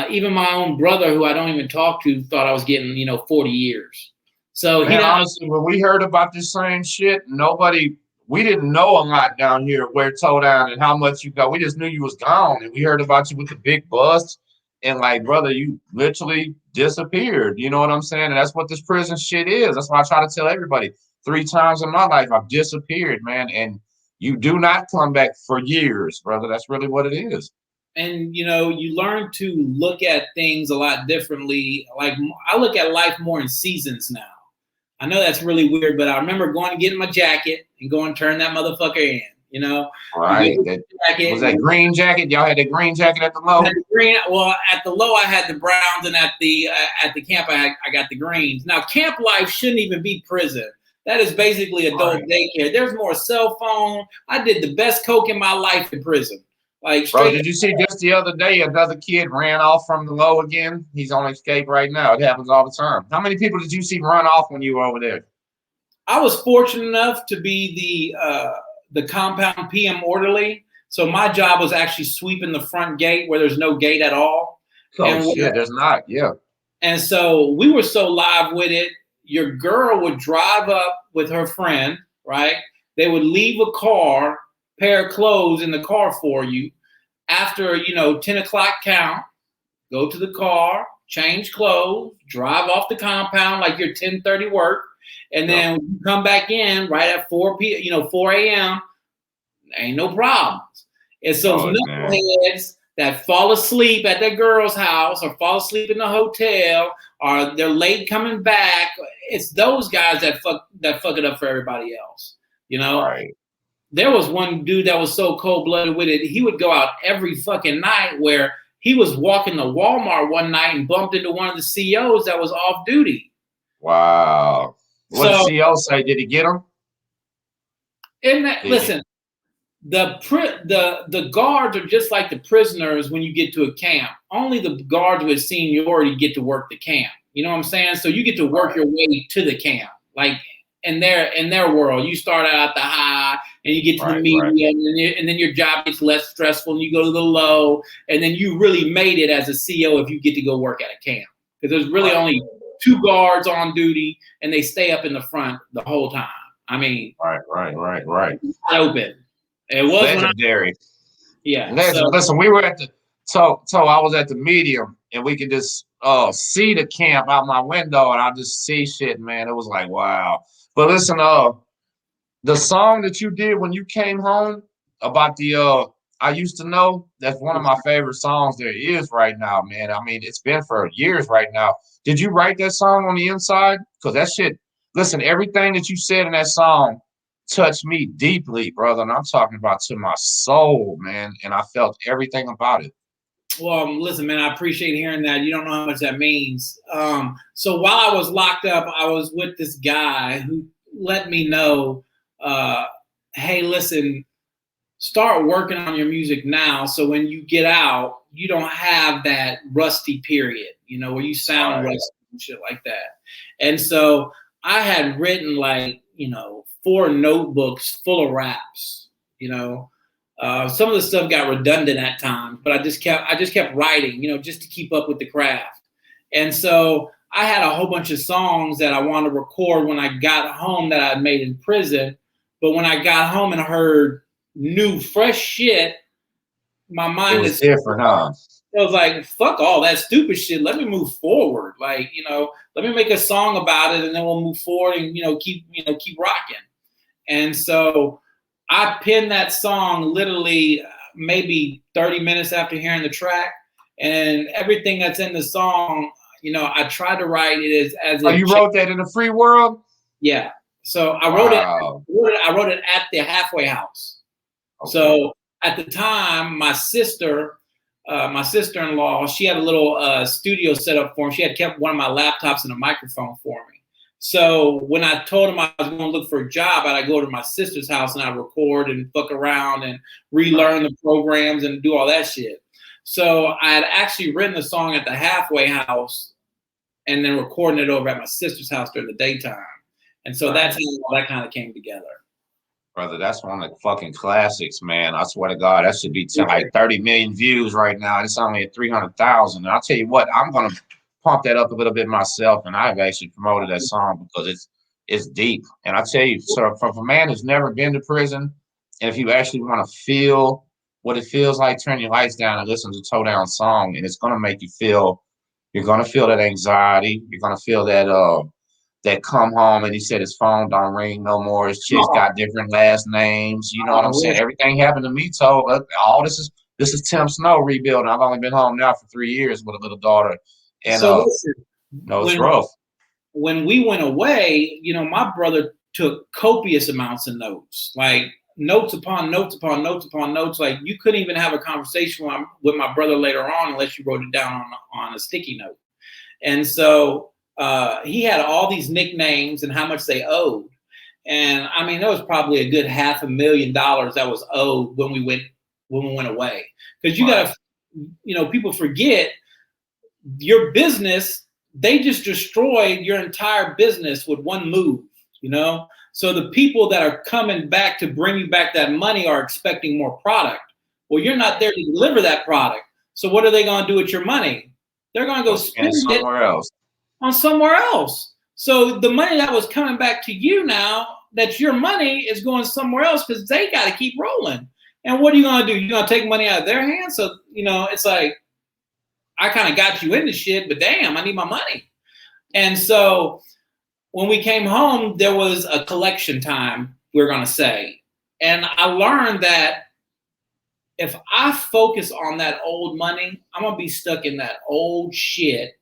Speaker 2: Even my own brother, who I don't even talk to, thought I was getting, you know, 40 years. So
Speaker 1: man, honestly, when we heard about this same shit, we didn't know a lot down here where Towdown and how much you got. We just knew you was gone, and we heard about you with the big bust, and like, brother, you literally disappeared. You know what I'm saying? And that's what this prison shit is. That's why I try to tell everybody. 3 times in my life I've disappeared, man, and you do not come back for years, brother. That's really what it is.
Speaker 2: And you know, you learn to look at things a lot differently. Like I look at life more in seasons now. I know that's really weird, but I remember going to get my jacket and going to turn that motherfucker in. You know,
Speaker 1: Right. That was that green jacket. Y'all had that green jacket at the low.
Speaker 2: Well, at the low I had the browns, and at the camp I got the greens. Now camp life shouldn't even be prison. That is basically adult daycare. There's more cell phone. I did the best coke in my life in prison. Like,
Speaker 1: bro, did you see just the other day another kid ran off from the low again? He's on escape right now. It happens all the time. How many people did you see run off when you were over there?
Speaker 2: I was fortunate enough to be the compound PM orderly. So my job was actually sweeping the front gate where there's no gate at all.
Speaker 1: Oh, shit, there's not, yeah.
Speaker 2: And so we were so live with it. Your girl would drive up with her friend, right? They would leave a car, pair of clothes in the car for you. After, 10 o'clock count, go to the car, change clothes, drive off the compound like your 10:30 work. And then come back in right at 4 a.m. Ain't no problems. It's those knuckleheads that fall asleep at their girl's house or fall asleep in the hotel or they're late coming back. It's those guys that fuck it up for everybody else.
Speaker 1: Right.
Speaker 2: There was one dude that was so cold-blooded with it. He would go out every fucking night where he was walking to Walmart one night and bumped into one of the CEOs that was off duty.
Speaker 1: Wow. What did the CEO say? Did he get him?
Speaker 2: Listen, the guards are just like the prisoners when you get to a camp. Only the guards with seniority get to work the camp. You know what I'm saying? So you get to work your way to the camp. Like in their world, you start out at the high and you get to the medium, and then your job gets less stressful and you go to the low, and then you really made it as a CO if you get to go work at a camp. Because there's really only 2 guards on duty and they stay up in the front the whole time. I mean,
Speaker 1: right.
Speaker 2: Open. It was
Speaker 1: legendary.
Speaker 2: Yeah.
Speaker 1: Listen, we were at the I was at the medium and we could just see the camp out my window and I just see shit, man. It was like, wow. But listen, the song that you did when you came home about the I Used to Know, that's one of my favorite songs there is right now, man. I mean, it's been for years right now. Did you write that song on the inside? Because that shit, listen, everything that you said in that song touched me deeply, brother. And I'm talking about to my soul, man. And I felt everything about it.
Speaker 2: Well, listen, man, I appreciate hearing that. You don't know how much that means. So while I was locked up, I was with this guy who let me know, hey, listen, start working on your music now. So when you get out, you don't have that rusty period, where you sound rusty and shit like that. And so I had written 4 notebooks full of raps, some of the stuff got redundant at times, but I just kept writing, just to keep up with the craft. And so I had a whole bunch of songs that I wanted to record when I got home that I had made in prison. But when I got home and heard new, fresh shit, my mind is
Speaker 1: different, huh?
Speaker 2: It was like, fuck all that stupid shit. Let me move forward. Let me make a song about it and then we'll move forward and, keep rocking. And so I penned that song literally maybe 30 minutes after hearing the track, and everything that's in the song, I tried to write it as
Speaker 1: you wrote that in the free world?
Speaker 2: Yeah. So I wrote it at the halfway house. Okay. So at the time, my sister-in-law, she had a little studio set up for me. She had kept one of my laptops and a microphone for me. So when I told him I was going to look for a job, I'd go to my sister's house and I'd record and fuck around and relearn the programs and do all that shit. So I had actually written the song at the halfway house and then recording it over at my sister's house during the daytime. And so that's how all that kind of came together.
Speaker 1: Brother, that's one of the fucking classics, man. I swear to God, that should be like 30 million views right now. It's only at 300,000. And I'll tell you what, I'm going to pump that up a little bit myself, and I've actually promoted that song because it's deep. And I tell you, so for a man who's never been to prison, and if you actually want to feel what it feels like, turn your lights down and listen to Towdown song, and it's gonna make you feel. You're gonna feel that anxiety. You're gonna feel that that come home and he said his phone don't ring no more. His chicks got different last names. You know what I'm saying? Everything happened to me. Told all this is Tim Snow rebuilding. I've only been home now for 3 years with a little daughter, and
Speaker 2: So listen,
Speaker 1: no, it's rough.
Speaker 2: When we went away, you know, my brother took copious amounts of notes, like notes upon notes upon notes upon notes. Like you couldn't even have a conversation with my brother later on unless you wrote it down on a sticky note. And so he had all these nicknames and how much they owed. And I mean, there was probably a good $500,000 that was owed when we went away. Because you got to, you know, people forget your business. They just destroyed your entire business with one move, you know? So the people that are coming back to bring you back that money are expecting more product. Well, you're not there to deliver that product. So what are they going to do with your money? They're going to go spend it on somewhere else. So the money that was coming back to you now, that's your money, is going somewhere else because they got to keep rolling. And what are you going to do? You're going to take money out of their hands? So, you know, it's like, I kind of got you into shit, but damn, I need my money. And so when we came home, there was a collection time, we're going to say. And I learned that if I focus on that old money, I'm going to be stuck in that old shit,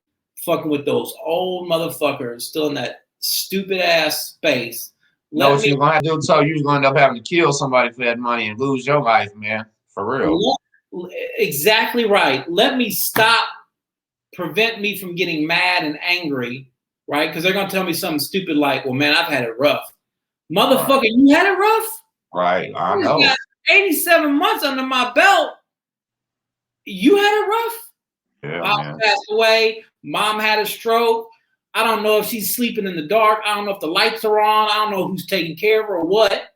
Speaker 2: fucking with those old motherfuckers still in that stupid ass space.
Speaker 1: No, you're going to do so. You're going to end up having to kill somebody for that money and lose your life, man. For real.
Speaker 2: Exactly right. Let me prevent me from getting mad and angry, right? Because they're going to tell me something stupid like, well, man, I've had it rough. Motherfucker, you had it rough?
Speaker 1: Right, I know.
Speaker 2: Got 87 months under my belt. You had it rough?
Speaker 1: Yeah,
Speaker 2: Pop passed away. Mom had a stroke. I don't know if she's sleeping in the dark. I don't know if the lights are on. I don't know who's taking care of her or what.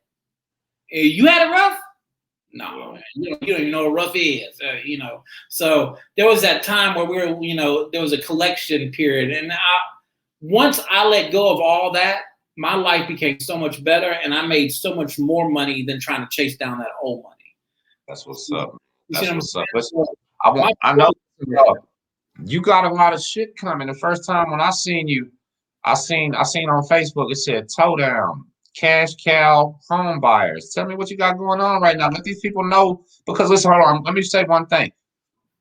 Speaker 2: You had it rough? No, man. You don't even know what rough is, you know. So there was that time where there was a collection period. And once I let go of all that, my life became so much better and I made so much more money than trying to chase down that old money.
Speaker 1: That's what's up. That's what's up. I know you got a lot of shit coming. The first time when I seen you, I seen on Facebook, it said Towdown, cash cow home buyers. Tell me what you got going on right now. Let these people know, because listen, hold on. Let me say one thing.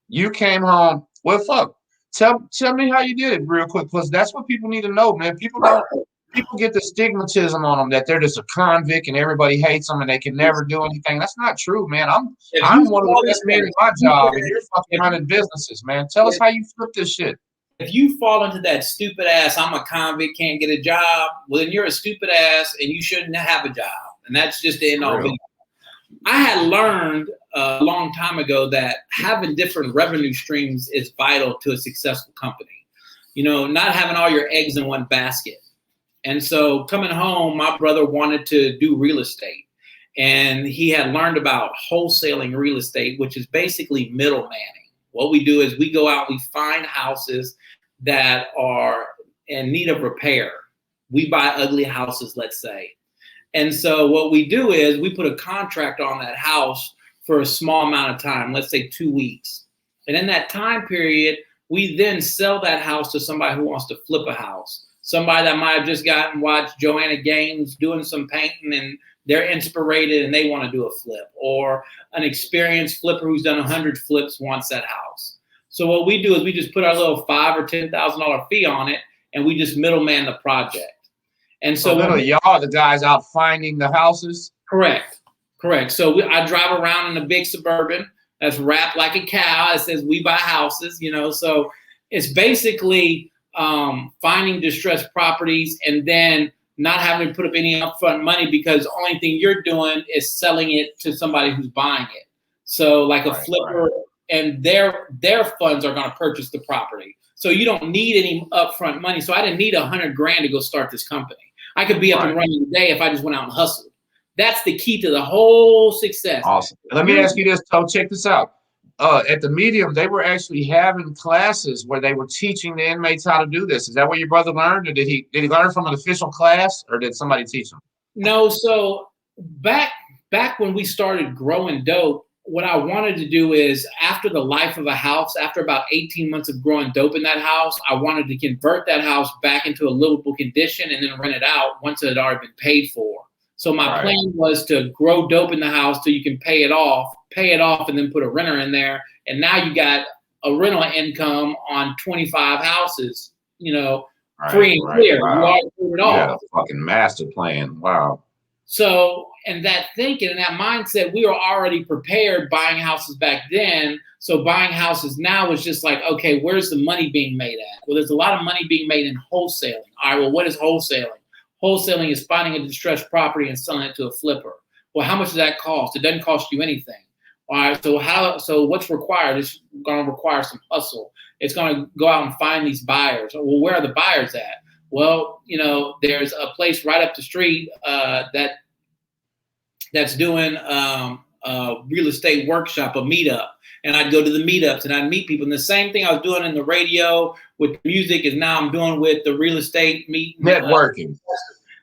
Speaker 1: You came home. Well, fuck. Tell me how you did it real quick, because that's what people need to know, man. People get the stigmatism on them that they're just a convict and everybody hates them and they can never do anything. That's not true, man. I'm one of the best men in my job and you're fucking running businesses, man. Tell us how you flip this shit.
Speaker 2: If you fall into that stupid ass, I'm a convict, can't get a job, well, then you're a stupid ass and you shouldn't have a job. And that's just the end all. I had learned a long time ago that having different revenue streams is vital to a successful company. You know, not having all your eggs in one basket. And so coming home, my brother wanted to do real estate. And he had learned about wholesaling real estate, which is basically middlemaning. What we do is we go out, we find houses that are in need of repair. We buy ugly houses, let's say. And so what we do is we put a contract on that house for a small amount of time, let's say 2 weeks. And in that time period, we then sell that house to somebody who wants to flip a house. Somebody that might have just watched Joanna Gaines doing some painting and they're inspired and they want to do a flip, or an experienced flipper who's done 100 flips wants that house. So what we do is we just put our little $5,000 or $10,000 fee on it and we just middleman the project. And so
Speaker 1: y'all are the guys out finding the houses?
Speaker 2: Correct. So I drive around in a big Suburban that's wrapped like a cow. It says we buy houses, you know. So it's basically finding distressed properties and then not having to put up any upfront money, because the only thing you're doing is selling it to somebody who's buying it. So like a flipper, and their funds are going to purchase the property. So you don't need any upfront money. So I didn't need $100,000 to go start this company. I could be up and running today if I just went out and hustled. That's the key to the whole success.
Speaker 1: Awesome. Let me ask you this, Toe. Check this out. At the Medium, they were actually having classes where they were teaching the inmates how to do this. Is that what your brother learned, or did he learn from an official class, or did somebody teach him?
Speaker 2: No. So back when we started growing dope, what I wanted to do is, after the life of a house, after about 18 months of growing dope in that house, I wanted to convert that house back into a livable condition and then rent it out once it had already been paid for. So my plan was to grow dope in the house till you can pay it off, and then put a renter in there. And now you got a rental income on 25 houses, free and clear.
Speaker 1: Wow.
Speaker 2: You already paid it off.
Speaker 1: You had a fucking master plan. Wow.
Speaker 2: So, and that thinking and that mindset, we were already prepared buying houses back then. So buying houses now is just like, okay, where's the money being made at? Well, there's a lot of money being made in wholesaling. All right, well, what is wholesaling? Wholesaling is finding a distressed property and selling it to a flipper. Well, how much does that cost? It doesn't cost you anything. All right, so what's required? It's going to require some hustle. It's going to go out and find these buyers. Well, where are the buyers at? Well, there's a place right up the street that's doing a real estate workshop, a meetup. And I'd go to the meetups and I'd meet people. And the same thing I was doing in the radio with music is now I'm doing with the real estate meeting.
Speaker 1: Networking.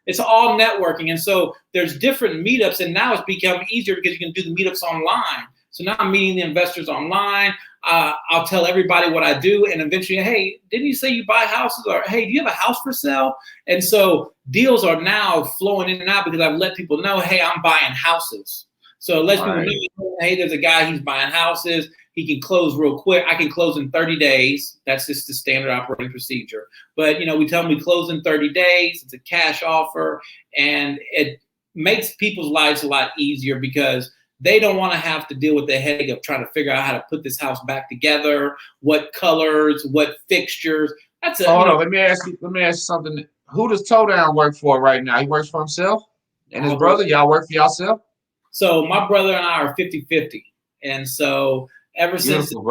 Speaker 2: It's all networking. And so there's different meetups, and now it's become easier because you can do the meetups online. So now I'm meeting the investors online. I'll tell everybody what I do, and eventually, hey, didn't you say you buy houses? Or hey, do you have a house for sale? And so deals are now flowing in and out because I've let people know, hey, I'm buying houses. So it lets people know, hey, there's a guy, he's buying houses. He can close real quick. I can close in 30 days. That's just the standard operating procedure. But, we tell them we close in 30 days. It's a cash offer. And it makes people's lives a lot easier because they don't want to have to deal with the headache of trying to figure out how to put this house back together, what colors, what fixtures. That's it.
Speaker 1: Hold on, let me ask you something. Who does Towdown work for right now? He works for himself and his brother. Y'all work for yourself?
Speaker 2: So my brother and I are 50-50. And so ever since the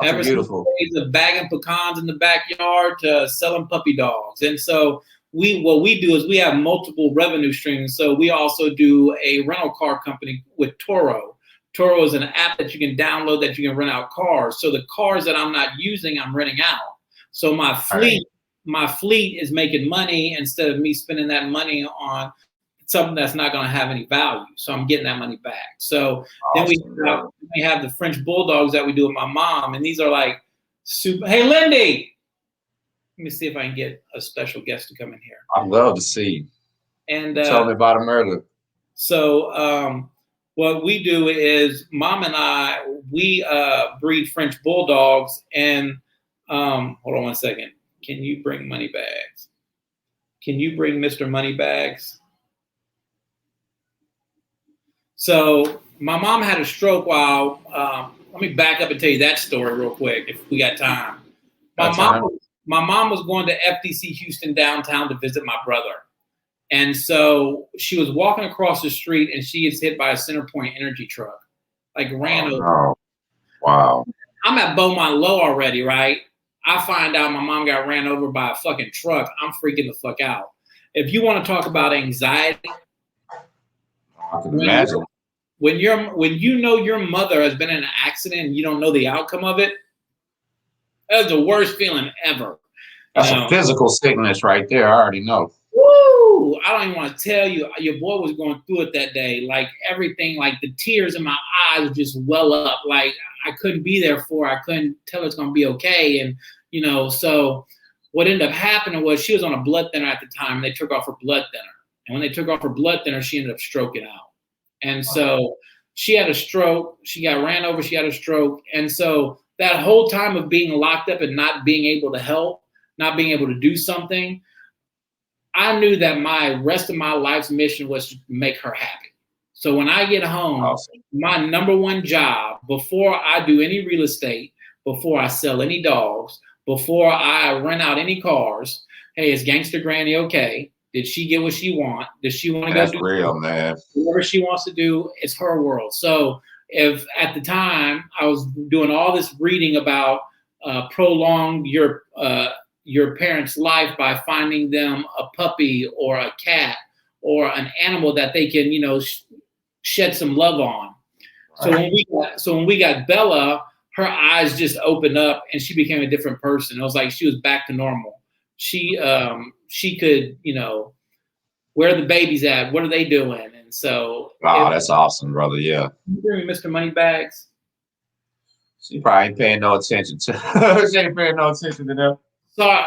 Speaker 2: days of bagging pecans in the backyard to selling puppy dogs. And so what we do is we have multiple revenue streams. So we also do a rental car company with Toro. Toro is an app that you can download that you can rent out cars. So the cars that I'm not using, I'm renting out. So my fleet is making money instead of me spending that money on something that's not going to have any value. So I'm getting that money back. So then we have the French bulldogs that we do with my mom. And these are like super. Hey, Lindy. Let me see if I can get a special guest to come in here.
Speaker 1: I'd love to see.
Speaker 2: And
Speaker 1: tell me about them earlier.
Speaker 2: So what we do is Mom and I, we breed French bulldogs. And hold on one second. Can you bring Moneybags? Can you bring Mr. Moneybags? So my mom had a stroke while, let me back up and tell you that story real quick if we got time. My mom was going to FDC Houston downtown to visit my brother. And so she was walking across the street and she gets hit by a CenterPoint Energy truck, like ran over.
Speaker 1: Oh, wow.
Speaker 2: I'm at Beaumont Low already, right? I find out my mom got ran over by a fucking truck. I'm freaking the fuck out. If you want to talk about anxiety,
Speaker 1: I can imagine.
Speaker 2: When you know your mother has been in an accident and you don't know the outcome of it, that's the worst feeling ever.
Speaker 1: That's a physical sickness right there. I already know.
Speaker 2: Woo! I don't even want to tell you. Your boy was going through it that day. Like everything, like the tears in my eyes would just well up. Like I couldn't be there for her. I couldn't tell her it's going to be okay. And, so what ended up happening was she was on a blood thinner at the time. And they took off her blood thinner. And when they took off her blood thinner, she ended up stroking out. And so she had a stroke. She got ran over. She had a stroke. And so that whole time of being locked up and not being able to help, not being able to do something, I knew that my rest of my life's mission was to make her happy. So when I get home, my number one job, before I do any real estate, before I sell any dogs, before I rent out any cars, hey, is Gangster Granny okay? Did she get what she want? Does she want to go do
Speaker 1: real, man.
Speaker 2: Whatever she wants to do? It's her world. So if at the time I was doing all this reading about prolong your parents' life by finding them a puppy or a cat or an animal that they can, shed some love on. Right. So when we got Bella, her eyes just opened up and she became a different person. It was like she was back to normal. She could, where are the babies at? What are they doing? And So,
Speaker 1: wow, that's awesome, brother. Yeah.
Speaker 2: you bring me Mr. Moneybags.
Speaker 1: She probably ain't paying no attention to. She ain't paying no attention to them.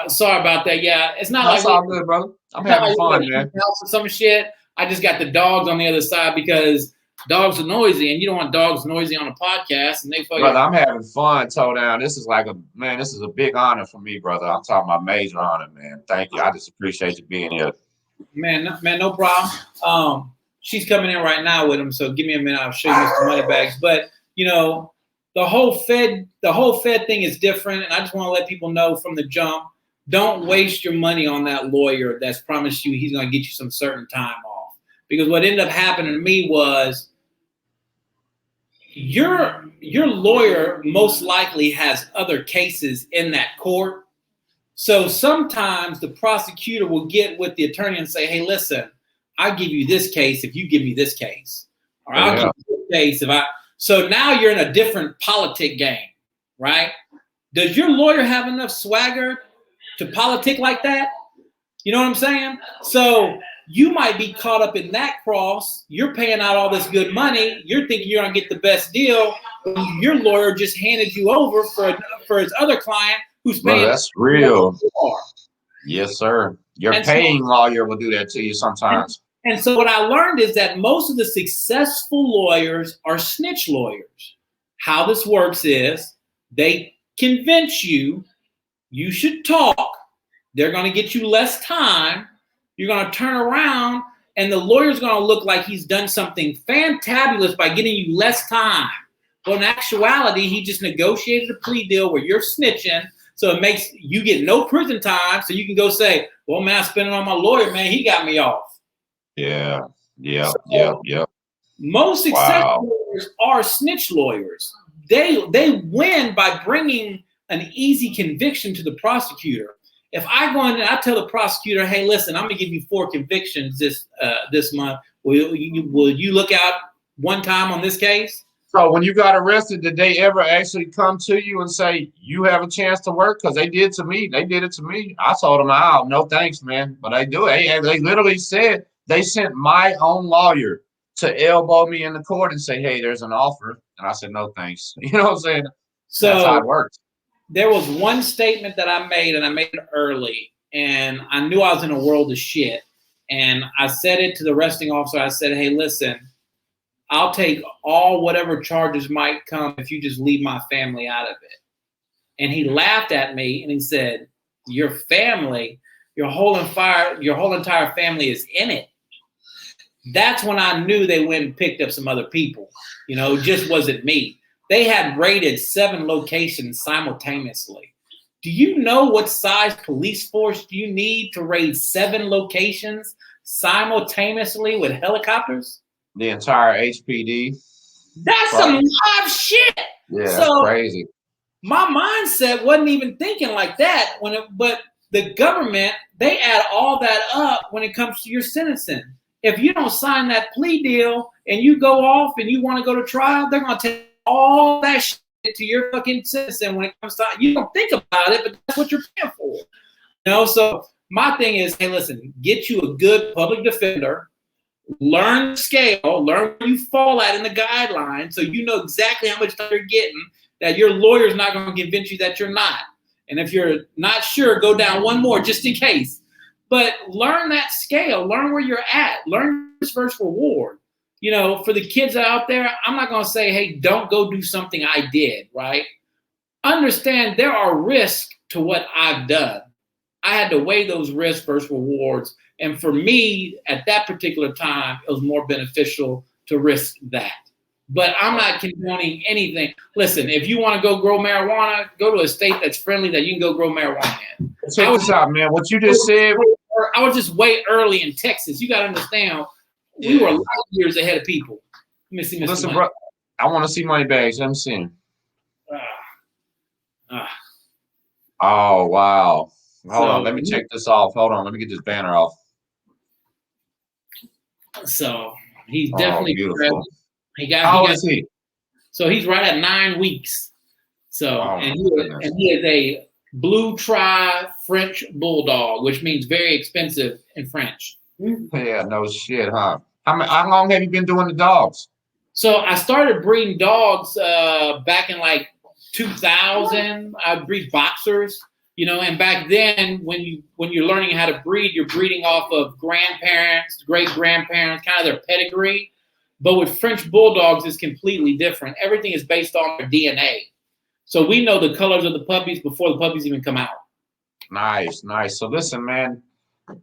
Speaker 2: Sorry about that. Yeah, it's not
Speaker 1: That's
Speaker 2: like
Speaker 1: all good, brother. I'm
Speaker 2: it's not
Speaker 1: having
Speaker 2: like
Speaker 1: fun,
Speaker 2: we're
Speaker 1: man.
Speaker 2: house or some shit. I just got the dogs on the other side because dogs are noisy, and you don't want dogs noisy on a podcast. And they fucking.
Speaker 1: Brother, I'm having fun, Towdown. This is like this is a big honor for me, brother. I'm talking about major honor, man. Thank you. I just appreciate you being here.
Speaker 2: Man, no problem. She's coming in right now with him, so give me a minute. I'll show you Mr. Moneybags. But the whole Fed thing is different, and I just want to let people know from the jump: don't waste your money on that lawyer that's promised you he's going to get you some certain time off. Because what ended up happening to me was your lawyer most likely has other cases in that court. So sometimes the prosecutor will get with the attorney and say, hey, listen, I'll give you this case if you give me this case. Or I'll give you this case if I. So now you're in a different politic game, right? Does your lawyer have enough swagger to politic like that? You know what I'm saying? So you might be caught up in that cross. You're paying out all this good money. You're thinking you're going to get the best deal. Your lawyer just handed you over for his other client who's paying.
Speaker 1: Well, that's real. Yes, sir. Your paying lawyer will do that to you sometimes.
Speaker 2: And so what I learned is that most of the successful lawyers are snitch lawyers. How this works is they convince you should talk. They're going to get you less time. You're going to turn around and the lawyer's going to look like he's done something fantabulous by getting you less time. Well, in actuality, he just negotiated a plea deal where you're snitching. So it makes you get no prison time. So you can go say, well, man, I spent it on my lawyer, man. He got me off.
Speaker 1: Yeah.
Speaker 2: Most successful lawyers are snitch lawyers. They win by bringing an easy conviction to the prosecutor. If I go in and I tell the prosecutor, hey, listen, I'm going to give you 4 convictions this month. Will you look out one time on this case?
Speaker 1: So when you got arrested, did they ever actually come to you and say, you have a chance to work? Because they did to me. They did it to me. I told them, oh, no thanks, man. But they do it. They literally said they sent my own lawyer to elbow me in the court and say, hey, there's an offer. And I said, no thanks. You know what I'm saying? So that's how it works.
Speaker 2: There was one statement that I made, and I made it early, and I knew I was in a world of shit. And I said it to the arresting officer. I said, hey, listen, I'll take all whatever charges might come if you just leave my family out of it. And he laughed at me and he said, your family, your whole entire family is in it. That's when I knew they went and picked up some other people. It just wasn't me. They had raided 7 locations simultaneously. Do you know what size police force you need to raid 7 locations simultaneously with helicopters?
Speaker 1: The entire HPD.
Speaker 2: That's some live shit.
Speaker 1: Yeah, that's crazy.
Speaker 2: My mindset wasn't even thinking like that. But the government, they add all that up when it comes to your sentencing. If you don't sign that plea deal and you go off and you want to go to trial, they're going to take all that shit to your fucking sentencing when it comes to, you don't think about it, but that's what you're paying for. So my thing is, hey, listen, get you a good public defender, learn the scale, learn where you fall at in the guidelines so you know exactly how much time you're getting, that your lawyer's not going to convince you that you're not. And if you're not sure, go down one more just in case. But learn that scale, learn where you're at, learn risk versus reward. For the kids out there, I'm not going to say, hey, don't go do something I did, right? Understand there are risks to what I've done. I had to weigh those risks versus rewards. And for me, at that particular time, it was more beneficial to risk that. But I'm not condoning anything. Listen, if you want to go grow marijuana, go to a state that's friendly that you can go grow marijuana in.
Speaker 1: Check this out, man. What you just said.
Speaker 2: I was just way early in Texas. You got to understand, we were a lot of years ahead of people. Let me see, Mr.
Speaker 1: Listen, bro, I want to see Moneybags. Let me see him. Oh, wow. Hold on. Let me check this off. Hold on. Let me get this banner off.
Speaker 2: So he's definitely
Speaker 1: beautiful.
Speaker 2: How old is he? So he's right at 9 weeks. So and he is a blue tri French bulldog, which means very expensive in French.
Speaker 1: Yeah, no shit, huh? How long have you been doing the dogs?
Speaker 2: So I started breeding dogs back in like 2000. I breed boxers, and back then when you're learning how to breed, you're breeding off of grandparents, great grandparents, kind of their pedigree. But with French bulldogs, it's completely different. Everything is based on their DNA. So we know the colors of the puppies before the puppies even come out.
Speaker 1: Nice. So listen, man.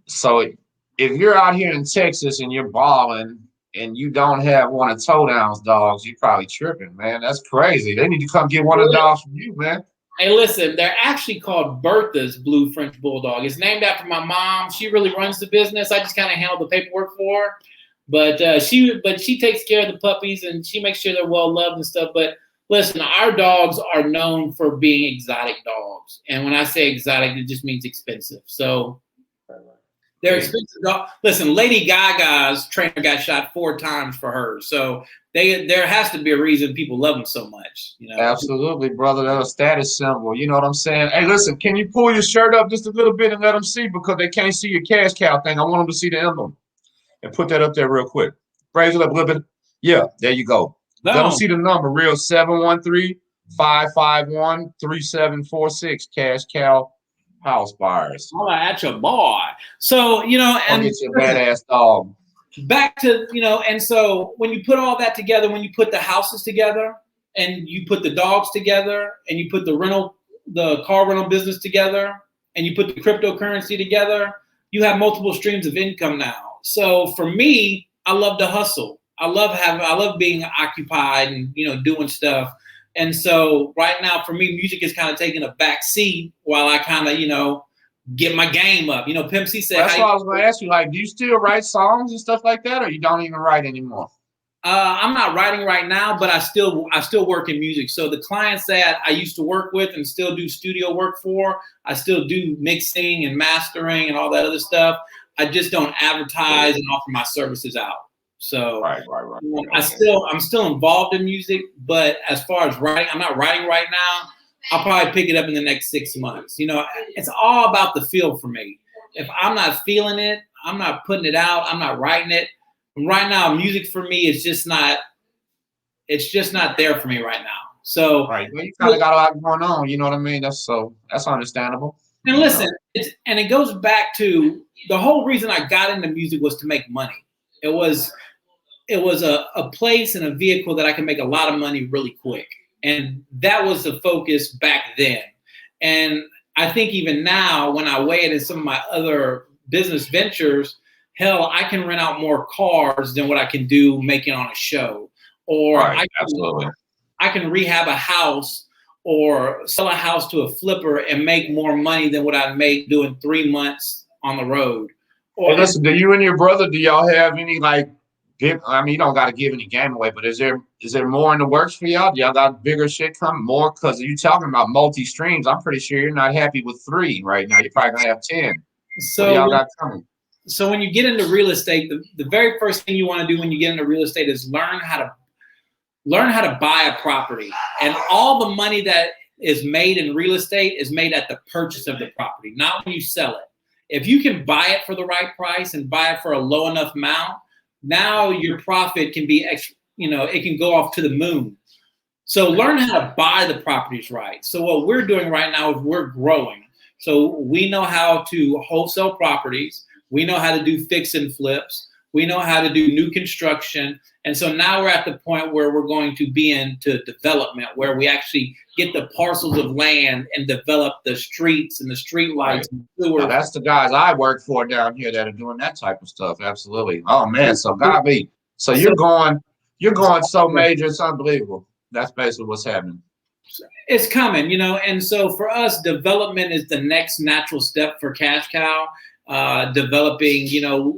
Speaker 1: So if you're out here in Texas and you're balling and you don't have one of Towdown's dogs, you're probably tripping, man. That's crazy. They need to come get one of the dogs from you, man.
Speaker 2: Hey, listen, they're actually called Bertha's Blue French Bulldog. It's named after my mom. She really runs the business. I just kind of handle the paperwork for her. But she takes care of the puppies and she makes sure they're well loved and stuff. But listen, our dogs are known for being exotic dogs. And when I say exotic, it just means expensive. So they're expensive dogs. Listen, Lady Gaga's trainer got shot 4 times for hers. So there has to be a reason people love them so much.
Speaker 1: Absolutely, brother. That's a status symbol. You know what I'm saying? Hey, listen, can you pull your shirt up just a little bit and let them see? Because they can't see your cash cow thing. I want them to see the emblem. And put that up there real quick. Raise it up a little bit. Yeah, there you go. No. Let them see the number real 713-551-3746. Cash cow house buyers.
Speaker 2: All right, that's your boy. So, and
Speaker 1: get your badass dog.
Speaker 2: Back to, and so when you put all that together, when you put the houses together and you put the dogs together and you put the car rental business together and you put the cryptocurrency together, you have multiple streams of income now. So for me, I love to hustle. I love being occupied and, doing stuff. And so right now for me, music is kind of taking a back seat while I kind of, get my game up. Pimp C said.
Speaker 1: That's what I was going to ask you. Like, do you still write songs and stuff like that, or you don't even write anymore?
Speaker 2: I'm not writing right now, but I still work in music. So the clients that I used to work with and still do studio work for, I still do mixing and mastering and all that other stuff. I just don't advertise and offer my services out. So
Speaker 1: right.
Speaker 2: I'm still involved in music, but as far as writing, I'm not writing right now. I'll probably pick it up in the next 6 months. It's all about the feel for me. If I'm not feeling it, I'm not putting it out. I'm not writing it. Right now, music for me is just not. It's just not there for me right now. So
Speaker 1: right, well, you kind of got a lot going on. You know what I mean? That's understandable.
Speaker 2: And listen, it goes back to the whole reason I got into music was to make money. It was a place and a vehicle that I can make a lot of money really quick. And that was the focus back then. And I think even now, when I weigh it in some of my other business ventures, hell, I can rent out more cars than what I can do making on a show. Or
Speaker 1: absolutely.
Speaker 2: I can rehab a house or sell a house to a flipper and make more money than what I make doing 3 months on the road.
Speaker 1: Or hey, listen, do you and your brother, do y'all have any you don't got to give any game away, but is there more in the works for y'all? Do y'all got bigger shit coming more? Because you talking about multi-streams. I'm pretty sure you're not happy with 3 right now. You're probably going to have 10.
Speaker 2: So
Speaker 1: y'all got coming?
Speaker 2: So when you get into real estate, the very first thing you want to do when you get into real estate is learn how to buy a property. And all the money that is made in real estate is made at the purchase of the property, not when you sell it. If you can buy it for the right price and buy it for a low enough amount, now your profit can be, it can go off to the moon. So learn how to buy the properties right. So what we're doing right now is we're growing. So we know how to wholesale properties. We know how to do fix and flips. We know how to do new construction. And so now we're at the point where we're going to be into development, where we actually get the parcels of land and develop the streets and the street lights.
Speaker 1: Right. Well, that's the guys I work for down here that are doing that type of stuff. Absolutely. Oh man, so golly. So you're going so major, it's unbelievable. That's basically what's happening.
Speaker 2: It's coming, and so for us, development is the next natural step for Cash Cow. Developing,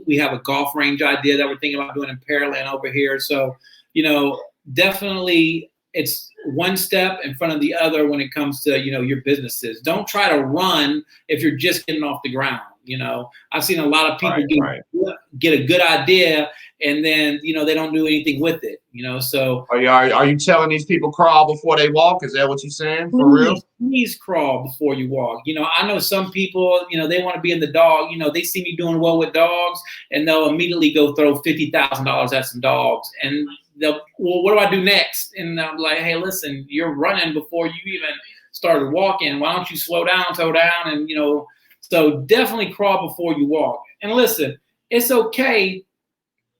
Speaker 2: we have a golf range idea that we're thinking about doing in Pearland over here. So, definitely it's one step in front of the other when it comes to, your businesses. Don't try to run if you're just getting off the ground. You know, I've seen a lot of people get a good idea and then, you know, they don't do anything with it, you know. So
Speaker 1: are you telling these people crawl before they walk? Is that what you're saying? For real?
Speaker 2: Please crawl before you walk. You know, I know some people, you know, they want to be in the dog, you know, they see me doing well with dogs and they'll immediately go throw $50,000 at some dogs and they'll, well, what do I do next? And I'm like, hey, listen, you're running before you even started walking. Why don't you slow down, toe down? And, you know, so definitely crawl before you walk. And listen, it's okay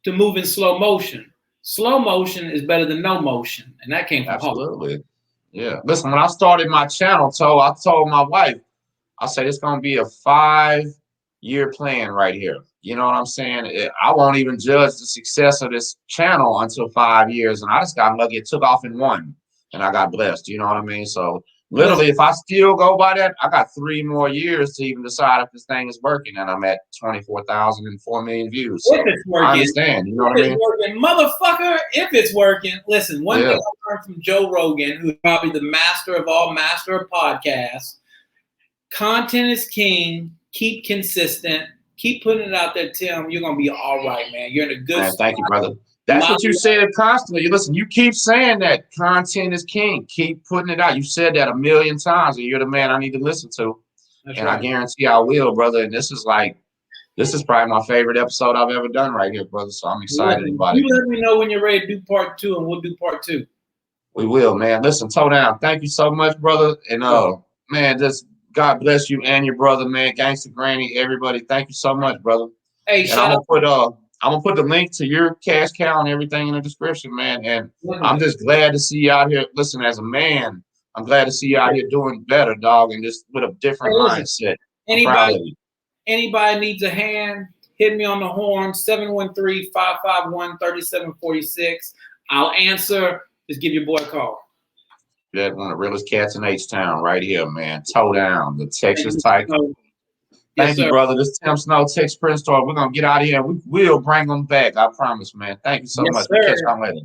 Speaker 2: to move in slow motion. Slow motion is better than no motion. And that came from
Speaker 1: absolutely. Yeah. Listen, when I started my channel, I told my wife, I said, it's going to be a 5-year plan right here. You know what I'm saying? I won't even judge the success of this channel until 5 years. And I just got lucky. It took off in 1 and I got blessed. You know what I mean? So literally, if I still go by that, I got 3 more years to even decide if this thing is working. And I'm at 24,000 and 4 million views. So
Speaker 2: if it's working,
Speaker 1: I understand. You know what I mean?
Speaker 2: Working, motherfucker, if it's working. Listen, one thing I learned from Joe Rogan, who's probably the master of all master of podcasts, content is king. Keep consistent. Keep putting it out there, Tim. You're going to be all right, man. You're in a good spot.
Speaker 1: Thank you, brother. That's what you said constantly. Listen, you keep saying that content is king. Keep putting it out. You said that 1,000,000 times, and you're the man I need to listen to. That's right. I guarantee I will, brother. And this is probably my favorite episode I've ever done right here, brother. So I'm excited about it.
Speaker 2: You let me know when you're ready to do part 2, and we'll do part 2.
Speaker 1: We will, man. Listen, Towdown, thank you so much, brother. And man, just God bless you and your brother, man. Gangsta Granny, everybody. Thank you so much, brother.
Speaker 2: Hey,
Speaker 1: I'm gonna put the link to your cash cow and everything in the description, man. And I'm just glad to see you out here. Listen, as a man, I'm glad to see you out here doing better, dog, and just with a different mindset.
Speaker 2: Anybody needs a hand, hit me on the horn, 713-551-3746. I'll answer. Just give your boy a call.
Speaker 1: That one of the realest cats in H-Town right here, man. Towdown, the Texas Tycoon. Thank you, brother. This is Tim Snow, Texas Prince Store. We're going to get out of here. We will bring them back. I promise, man. Thank you so much. We'll catch y'all later.